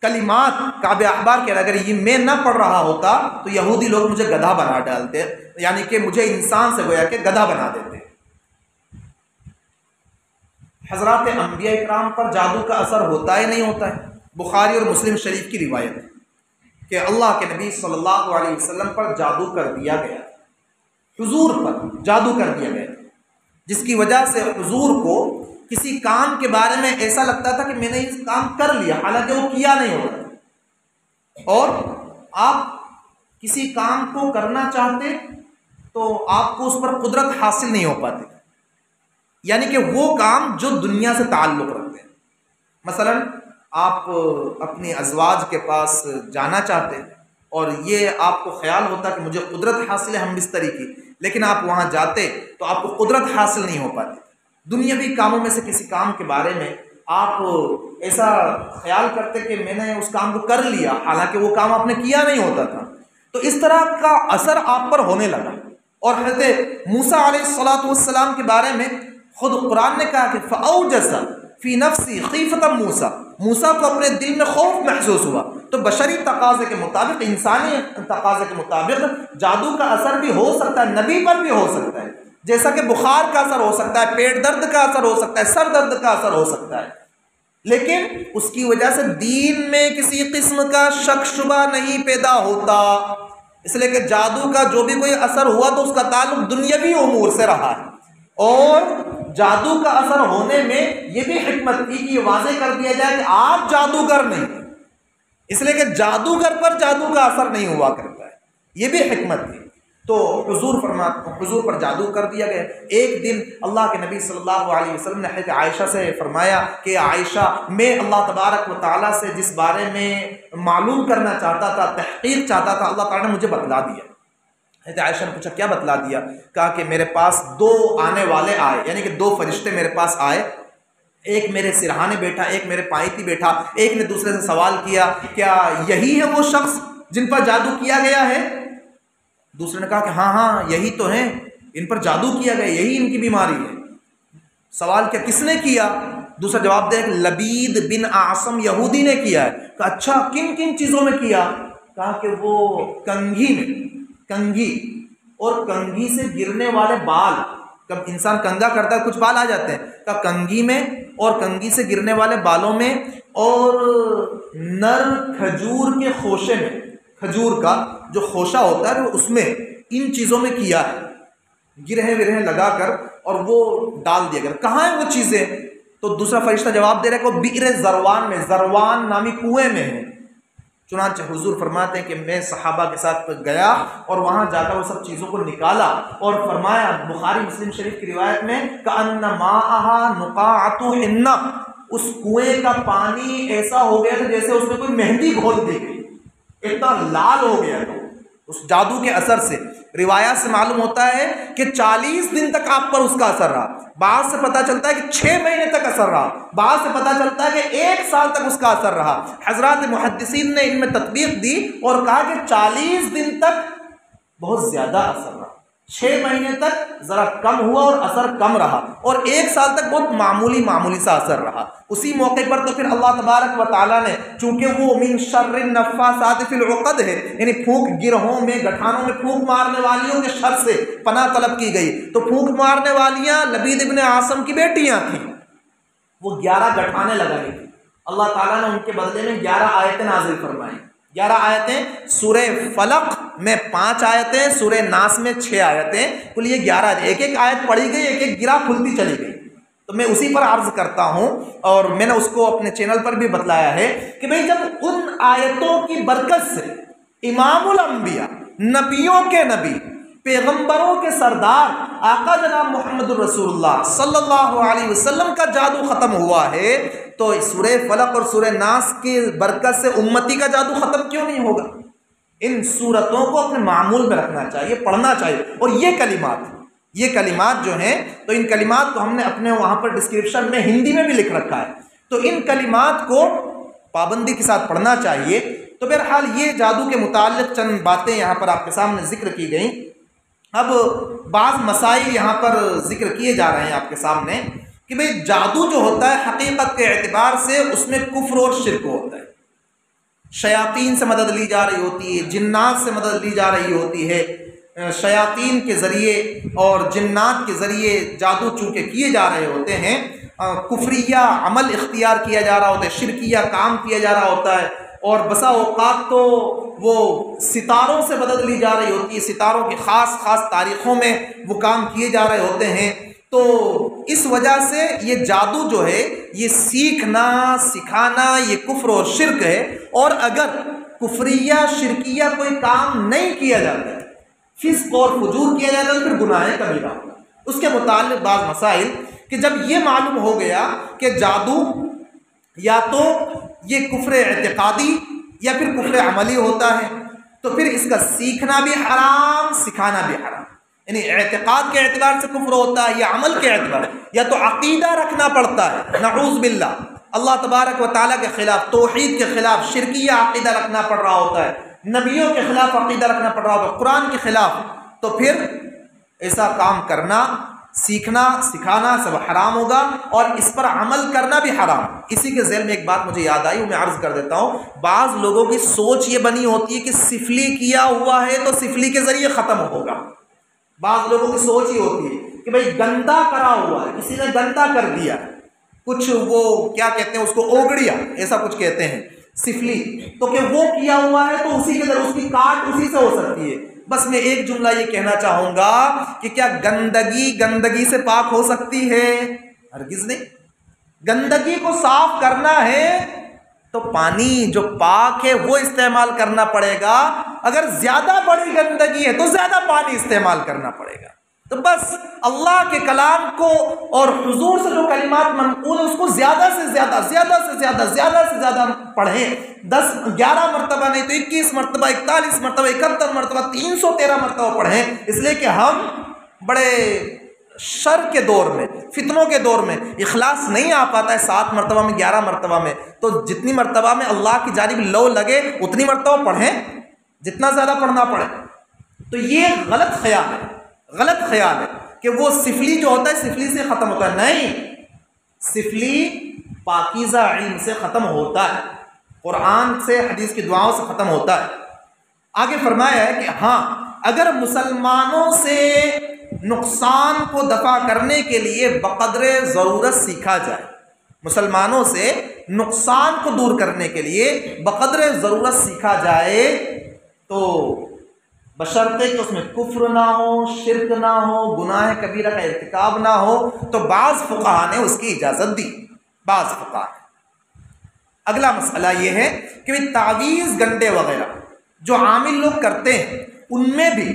کلمات کعب احبار کے اگر یہ میں نہ پڑھ رہا ہوتا تو یہودی لوگ مجھے گدھا بنا ڈالتے، یعنی کہ مجھے انسان سے گویا کہ گدھا بنا دیتے۔ حضرات انبیاء اکرام پر جادو کا اثر ہوتا ہے نہیں ہوتا ہے؟ بخاری اور مسلم شریف کی روایت ہے کہ اللہ کے نبی صلی اللہ علیہ وسلم پر جادو کر دیا گیا، حضور پر جادو کر دیا گیا، جس کی وجہ سے حضور کو کسی کام کے بارے میں ایسا لگتا تھا کہ میں نے اس کام کر لیا، حالانکہ وہ کیا نہیں ہوتا۔ اور آپ کسی کام کو کرنا چاہتے تو آپ کو اس پر قدرت حاصل نہیں ہو پاتی، یعنی کہ وہ کام جو دنیا سے تعلق رکھتے ہیں۔ مثلا آپ اپنی ازواج کے پاس جانا چاہتے اور یہ آپ کو خیال ہوتا کہ مجھے قدرت حاصل ہے ہم بستری کی، لیکن آپ وہاں جاتے تو آپ کو قدرت حاصل نہیں ہو پاتی، دنیاوی کاموں میں سے کسی کام کے بارے میں آپ ایسا خیال کرتے کہ میں نے اس کام کو کر لیا، حالانکہ وہ کام آپ نے کیا نہیں ہوتا تھا، تو اس طرح کا اثر آپ پر ہونے لگا۔ اور حضرت موسیٰ علیہ السلام کے بارے میں خود قرآن نے کہا کہ فَأَوْجَسَ فِي نَفْسِهِ خِیفَةً موسیٰ، موسیٰ کو اپنے دل میں خوف محسوس ہوا۔ تو بشری تقاضے کے مطابق، انسانی تقاضے کے مطابق جادو کا اثر بھی ہو سکتا ہے، نبی پر بھی ہو سکتا ہے، جیسا کہ بخار کا اثر ہو سکتا ہے، پیٹ درد کا اثر ہو سکتا ہے، سر درد کا اثر ہو سکتا ہے، لیکن اس کی وجہ سے دین میں کسی قسم کا شک شبہ نہیں پیدا ہوتا، اس لیے کہ جادو کا جو بھی کوئی اثر ہوا تو اس کا تعلق دنیاوی امور سے رہا ہے، اور جادو کا اثر ہونے میں یہ بھی حکمت تھی کہ یہ واضح کر دیا جائے کہ آپ جادوگر نہیں، اس لیے کہ جادوگر پر جادو کا اثر نہیں ہوا کرتا ہے، یہ بھی حکمت تھی۔ تو حضور پر جادو کر دیا گیا۔ ایک دن اللہ کے نبی صلی اللہ علیہ وسلم نے حضرت عائشہ سے فرمایا کہ عائشہ، میں اللہ تبارک و تعالیٰ سے جس بارے میں معلوم کرنا چاہتا تھا، تحقیق چاہتا تھا، اللہ تعالیٰ نے مجھے بتلا دیا۔ حضرت عائشہ نے پوچھا کیا بتلا دیا؟ کہا کہ میرے پاس دو آنے والے آئے، یعنی کہ دو فرشتے میرے پاس آئے، ایک میرے سرہانے بیٹھا، ایک میرے پائیتی بیٹھا، ایک نے دوسرے سے سوال کیا کیا یہی ہے وہ شخص جن پر جادو کیا گیا ہے؟ دوسرے نے کہا کہ ہاں ہاں یہی تو ہیں، ان پر جادو کیا گیا، یہی ان کی بیماری ہے۔ سوال کیا کس نے کیا؟ دوسرا جواب دے کہ لبید بن اعصم یہودی نے کیا ہے۔ کہا اچھا کن کن چیزوں میں کیا؟ کہا کہ وہ کنگھی میں، کنگھی اور کنگھی سے گرنے والے بال، جب انسان کنگا کرتا ہے کچھ بال آ جاتے ہیں، کہا کنگھی میں اور کنگھی سے گرنے والے بالوں میں، اور نر کھجور کے خوشے میں، کھجور کا جو خوشہ ہوتا ہے اس میں، ان چیزوں میں کیا ہے، گرہیں ورہیں لگا کر اور وہ ڈال دیا گیا۔ کہاں ہیں وہ چیزیں؟ تو دوسرا فرشتہ جواب دے رہا ہے کہ وہ بئر زروان میں، زروان نامی کنویں میں ہے۔ چنانچہ حضور فرماتے ہیں کہ میں صحابہ کے ساتھ گیا اور وہاں جا کر وہ سب چیزوں کو نکالا، اور فرمایا بخاری مسلم شریف کی روایت میں کأن ماءها نقاعۃ حنہ، اس کنویں کا پانی ایسا ہو گیا تھا جیسے اس میں کوئی مہندی گھول دی گئی، اتنا لال ہو گیا تھا اس جادو کے اثر سے۔ روایات سے معلوم ہوتا ہے کہ 40 دن تک آپ پر اس کا اثر رہا، بعض سے پتہ چلتا ہے کہ 6 مہینے تک اثر رہا، بعض سے پتہ چلتا ہے کہ 1 سال تک اس کا اثر رہا۔ حضرات محدثین نے ان میں تطبیق دی اور کہا کہ 40 دن تک بہت زیادہ اثر رہا، 6 مہینے تک ذرا کم ہوا اور اثر کم رہا، اور 1 سال تک بہت معمولی سا اثر رہا۔ اسی موقع پر تو پھر اللہ تبارک و تعالیٰ نے، چونکہ وہ من شر النفاثات فی العقد ہے، یعنی پھونک گرہوں میں، گٹھانوں میں پھونک مارنے والیوں کے شر سے پناہ طلب کی گئی، تو پھونک مارنے والیاں لبید ابن اعصم کی بیٹیاں تھیں، وہ 11 گٹھانے لگائی تھی، اللہ تعالیٰ نے ان کے بدلے میں 11 آیتیں نازل فرمائیں، 11 آیتیں، سورہ فلق میں 5 آیتیں، سورہ ناس میں 6 آیتیں، کل یہ 11 آیتیں، ایک ایک آیت پڑھی گئی، ایک ایک گرہ کھلتی چلی گئی۔ تو میں اسی پر عرض کرتا ہوں، اور میں نے اس کو اپنے چینل پر بھی بتلایا ہے کہ بھئی جب ان آیتوں کی برکت سے امام الانبیاء، نبیوں کے نبی، پیغمبروں کے سردار آقا جناب محمد الرسول اللہ صلی اللہ علیہ وسلم کا جادو ختم ہوا ہے، تو سورہ فلق اور سورہ ناس کی برکت سے امتی کا جادو ختم کیوں نہیں ہوگا؟ ان سورتوں کو اپنے معمول میں رکھنا چاہیے، پڑھنا چاہیے، اور یہ کلمات جو ہیں، تو ان کلمات کو ہم نے اپنے وہاں پر ڈسکرپشن میں ہندی میں بھی لکھ رکھا ہے، تو ان کلمات کو پابندی کے ساتھ پڑھنا چاہیے۔ تو بہرحال یہ جادو کے متعلق چند باتیں یہاں پر آپ کے سامنے ذکر کی گئیں۔ اب بعض مسائل یہاں پر ذکر کیے جا رہے ہیں آپ کے سامنے کہ بھئی جادو جو ہوتا ہے حقیقت کے اعتبار سے اس میں کفر اور شرک ہوتا ہے، شیاطین سے مدد لی جا رہی ہوتی ہے، جنات سے مدد لی جا رہی ہوتی ہے، شیاطین کے ذریعے اور جنات کے ذریعے جادو چونکہ کیے جا رہے ہوتے ہیں، کفریہ عمل اختیار کیا جا رہا ہوتا ہے، شرکیہ کام کیا جا رہا ہوتا ہے، اور بسا اوقات تو وہ ستاروں سے مدد لی جا رہی ہوتی ہے، ستاروں کی خاص تاریخوں میں وہ کام کیے جا رہے ہوتے ہیں۔ تو اس وجہ سے یہ جادو جو ہے یہ سیکھنا، سکھانا، یہ کفر اور شرک ہے، اور اگر کفریہ شرکیہ کوئی کام نہیں کیا جاتا ہے، فسق اور فجور کیا جاتا ہے، تو پھر گناہ کبیرہ ہوگا۔ اس کے متعلق بعض مسائل کہ جب یہ معلوم ہو گیا کہ جادو یا تو یہ کفر اعتقادی یا پھر کفر عملی ہوتا ہے، تو پھر اس کا سیکھنا بھی حرام، سکھانا بھی حرام۔ یعنی اعتقاد کے اعتبار سے کفر ہوتا ہے یا عمل کے اعتبار، یا تو عقیدہ رکھنا پڑتا ہے، نعوذ باللہ، اللہ تبارک و تعالیٰ کے خلاف، توحید کے خلاف شرکیہ عقیدہ رکھنا پڑ رہا ہوتا ہے، نبیوں کے خلاف عقیدہ رکھنا پڑ رہا ہوتا ہے، قرآن کے خلاف، تو پھر ایسا کام کرنا، سیکھنا، سکھانا سب حرام ہوگا، اور اس پر عمل کرنا بھی حرام۔ اسی کے ذیل میں ایک بات مجھے یاد آئی، وہ میں عرض کر دیتا ہوں۔ بعض لوگوں کی سوچ یہ بنی ہوتی ہے کہ سفلی کیا ہوا ہے تو سفلی کے ذریعے ختم ہوگا۔ بعض لوگوں کی سوچ یہ ہوتی ہے کہ بھئی گندا کرا ہوا ہے، کسی نے گندا کر دیا، کچھ وہ کیا کہتے ہیں اس کو، اوگڑیا، ایسا کچھ کہتے ہیں، سفلی، تو کہ وہ کیا ہوا ہے تو اسی کے ذریعے اس کی کاٹ اسی سے ہو سکتی ہے۔ بس میں ایک جملہ یہ کہنا چاہوں گا کہ کیا گندگی سے پاک ہو سکتی ہے؟ ہرگز نہیں۔ گندگی کو صاف کرنا ہے تو پانی جو پاک ہے وہ استعمال کرنا پڑے گا، اگر زیادہ بڑی گندگی ہے تو زیادہ پانی استعمال کرنا پڑے گا۔ تو بس اللہ کے کلام کو اور حضور سے جو کلمات منقول ہیں اس کو زیادہ سے زیادہ پڑھیں، 11 مرتبہ نہیں تو 21 مرتبہ، 41 مرتبہ، 71 مرتبہ، 313 مرتبہ پڑھیں، اس لیے کہ ہم بڑے شر کے دور میں، فتنوں کے دور میں اخلاص نہیں آ پاتا ہے 7 مرتبہ میں، 11 مرتبہ میں، تو جتنی مرتبہ میں اللہ کی جانب لو لگے اتنی مرتبہ پڑھیں، جتنا زیادہ پڑھنا پڑے۔ تو یہ غلط خیال ہے کہ وہ سفلی جو ہوتا ہے سفلی سے ختم ہوتا ہے، نہیں، سفلی پاکیزہ علم سے ختم ہوتا ہے، قرآن سے، حدیث کی دعاؤں سے ختم ہوتا ہے۔ آگے فرمایا ہے کہ ہاں اگر مسلمانوں سے نقصان کو دفع کرنے کے لیے بقدر ضرورت سیکھا جائے، مسلمانوں سے نقصان کو دور کرنے کے لیے بقدر ضرورت سیکھا جائے، تو بشرطے کہ اس میں کفر نہ ہو، شرک نہ ہو، گناہ کبیرہ کا ارتکاب نہ ہو، تو بعض فقہا نے اس کی اجازت دی، بعض فقہا نے۔ اگلا مسئلہ یہ ہے کہ تعویذ گنڈے وغیرہ جو عامل لوگ کرتے ہیں ان میں بھی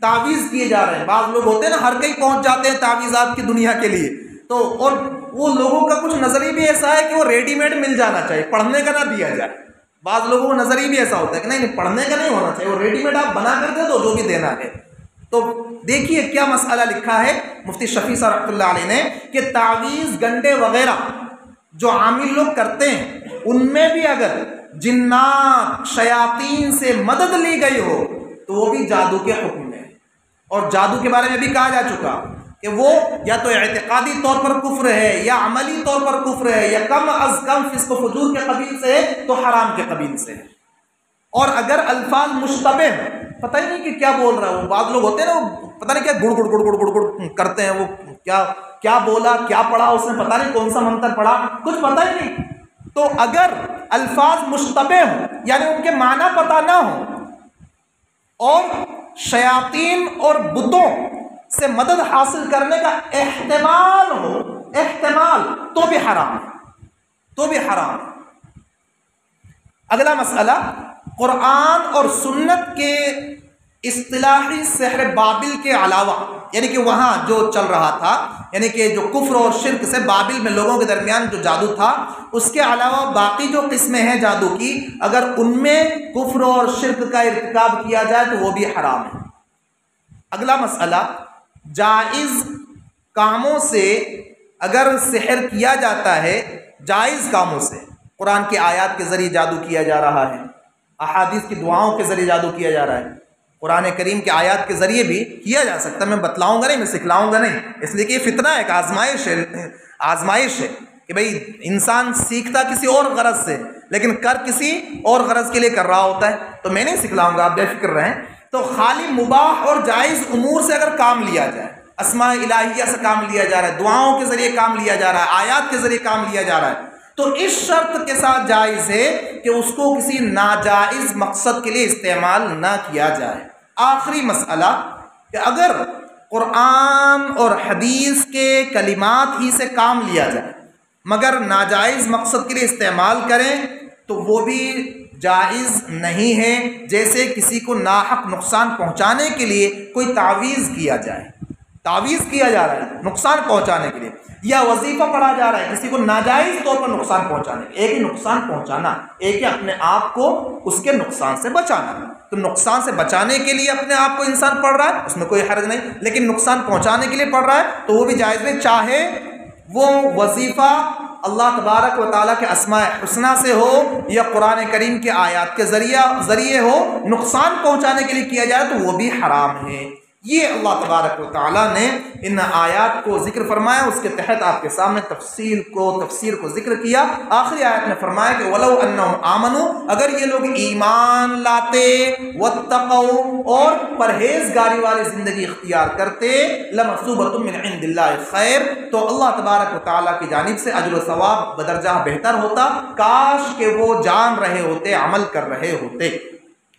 تعویذ کیے جا رہے ہیں۔ بعض لوگ ہوتے ہیں نا، ہر کہیں پہنچ جاتے ہیں تعویذات کی دنیا کے لیے، تو اور وہ لوگوں کا کچھ نظریہ بھی ایسا ہے کہ وہ ریڈی میڈ مل جانا چاہیے، پڑھنے کا نہ دیا جائے۔ بعض لوگوں کا نظریہ بھی ایسا ہوتا ہے کہ نہیں پڑھنے کا نہیں ہونا چاہیے، وہ ریڈی میڈ آپ بنا کر دے دو جو بھی دینا ہے۔ تو دیکھیے کیا مسئلہ لکھا ہے مفتی شفیع صاحب رحمۃ اللہ علیہ نے کہ تعویذ گنڈے وغیرہ جو عامل لوگ کرتے ہیں ان میں بھی اگر جنات شیاطین سے مدد لی گئی ہو تو وہ بھی جادو کے حکم میں ہے، اور جادو کے بارے میں بھی کہا جا چکا کہ وہ یا تو اعتقادی طور پر کفر ہے یا عملی طور پر کفر ہے یا کم از کم فسق و فجور کے قبیل سے ہے تو حرام کے قبیل سے ہے۔ اور اگر الفاظ مشتبہ ہیں، پتہ ہی نہیں کہ کیا بول رہا ہے، وہ بعض لوگ ہوتے ہیں نا وہ پتہ نہیں کیا گڑ گڑ گڑ گڑ گڑ گڑ کرتے ہیں، وہ کیا بولا، کیا پڑھا اس نے، پتہ نہیں کون سا منتر پڑھا، کچھ پتہ ہی نہیں۔ تو اگر الفاظ مشتبہ ہوں یعنی ان کے معنی پتہ نہ ہوں اور شیاطین اور بتوں سے مدد حاصل کرنے کا احتمال ہو، احتمال، تو بھی حرام ہے۔ اگلا مسئلہ، قرآن اور سنت کے اصطلاحی سحر بابل کے علاوہ، یعنی کہ وہاں جو چل رہا تھا، یعنی کہ جو کفر اور شرک سے بابل میں لوگوں کے درمیان جو جادو تھا، اس کے علاوہ باقی جو قسمیں ہیں جادو کی، اگر ان میں کفر اور شرک کا ارتکاب کیا جائے تو وہ بھی حرام ہے۔ اگلا مسئلہ، جائز کاموں سے اگر سحر کیا جاتا ہے، جائز کاموں سے، قرآن کی آیات کے ذریعے جادو کیا جا رہا ہے، احادیث کی دعاؤں کے ذریعے جادو کیا جا رہا ہے، قرآن کریم کے آیات کے ذریعے بھی کیا جا سکتا ہے۔ میں بتلاؤں گا نہیں، میں سکھلاؤں گا نہیں، اس لیے کہ یہ فتنہ ہے، ایک آزمائش ہے کہ بھئی انسان سیکھتا کسی اور غرض سے لیکن کر کسی اور غرض کے لیے کر رہا ہوتا ہے، تو میں نہیں سکھلاؤں گا، آپ بے فکر رہیں۔ تو خالی مباح اور جائز امور سے اگر کام لیا جائے، اسماء الہیہ سے کام لیا جا رہا ہے، دعاؤں کے ذریعے کام لیا جا رہا ہے، آیات کے ذریعے کام لیا جا رہا ہے، تو اس شرط کے ساتھ جائز ہے کہ اس کو کسی ناجائز مقصد کے لیے استعمال نہ کیا جائے۔ آخری مسئلہ کہ اگر قرآن اور حدیث کے کلمات ہی سے کام لیا جائے مگر ناجائز مقصد کے لیے استعمال کریں تو وہ بھی جائز نہیں ہے، جیسے کسی کو ناحق نقصان پہنچانے کے لیے کوئی تعویذ کیا جائے، تعویذ کیا جا رہا ہے نقصان پہنچانے کے لیے، یا وظیفہ پڑھا جا رہا ہے کسی کو ناجائز طور پر نقصان پہنچانے، ایک ہی نقصان پہنچانا، ایک ہی اپنے آپ کو اس کے نقصان سے بچانا. تو نقصان سے بچانے کے لیے اپنے آپ کو انسان پڑھ رہا ہے، اس میں کوئی حرج نہیں، لیکن نقصان پہنچانے کے لیے پڑھ رہا ہے تو وہ بھی جائز نہیں، چاہے وہ وظیفہ اللہ تبارک و تعالیٰ کے اسماء حسنہ سے ہو یا قرآن کریم کے آیات کے ذریعے ہو، نقصان پہنچانے کے لیے کیا جائے تو وہ بھی حرام ہے. یہ اللہ تبارک و تعالیٰ نے ان آیات کو ذکر فرمایا، اس کے تحت آپ کے سامنے تفسیر کو ذکر کیا. آخری آیت میں فرمایا کہ وَلَوْ أَنَّهُمْ آمَنُوا، اگر یہ لوگ ایمان لاتے، وَاتَّقَوْا، اور پرہیزگاری والی زندگی اختیار کرتے، لَمَثُوبَةٌ مِّنْ عِندِ اللَّهِ خَيْرٌ، تو اللہ تبارک و تعالیٰ کی جانب سے اجر و ثواب بدرجہ بہتر ہوتا، کاش کہ وہ جان رہے ہوتے، عمل کر رہے ہوتے.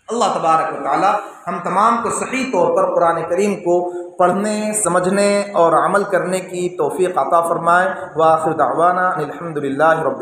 اللہ تبارک و تعالی ہم تمام کو صحیح طور پر قرآن کریم کو پڑھنے، سمجھنے اور عمل کرنے کی توفیق عطا فرمائے. وآخر دعوانا الحمدللہ رب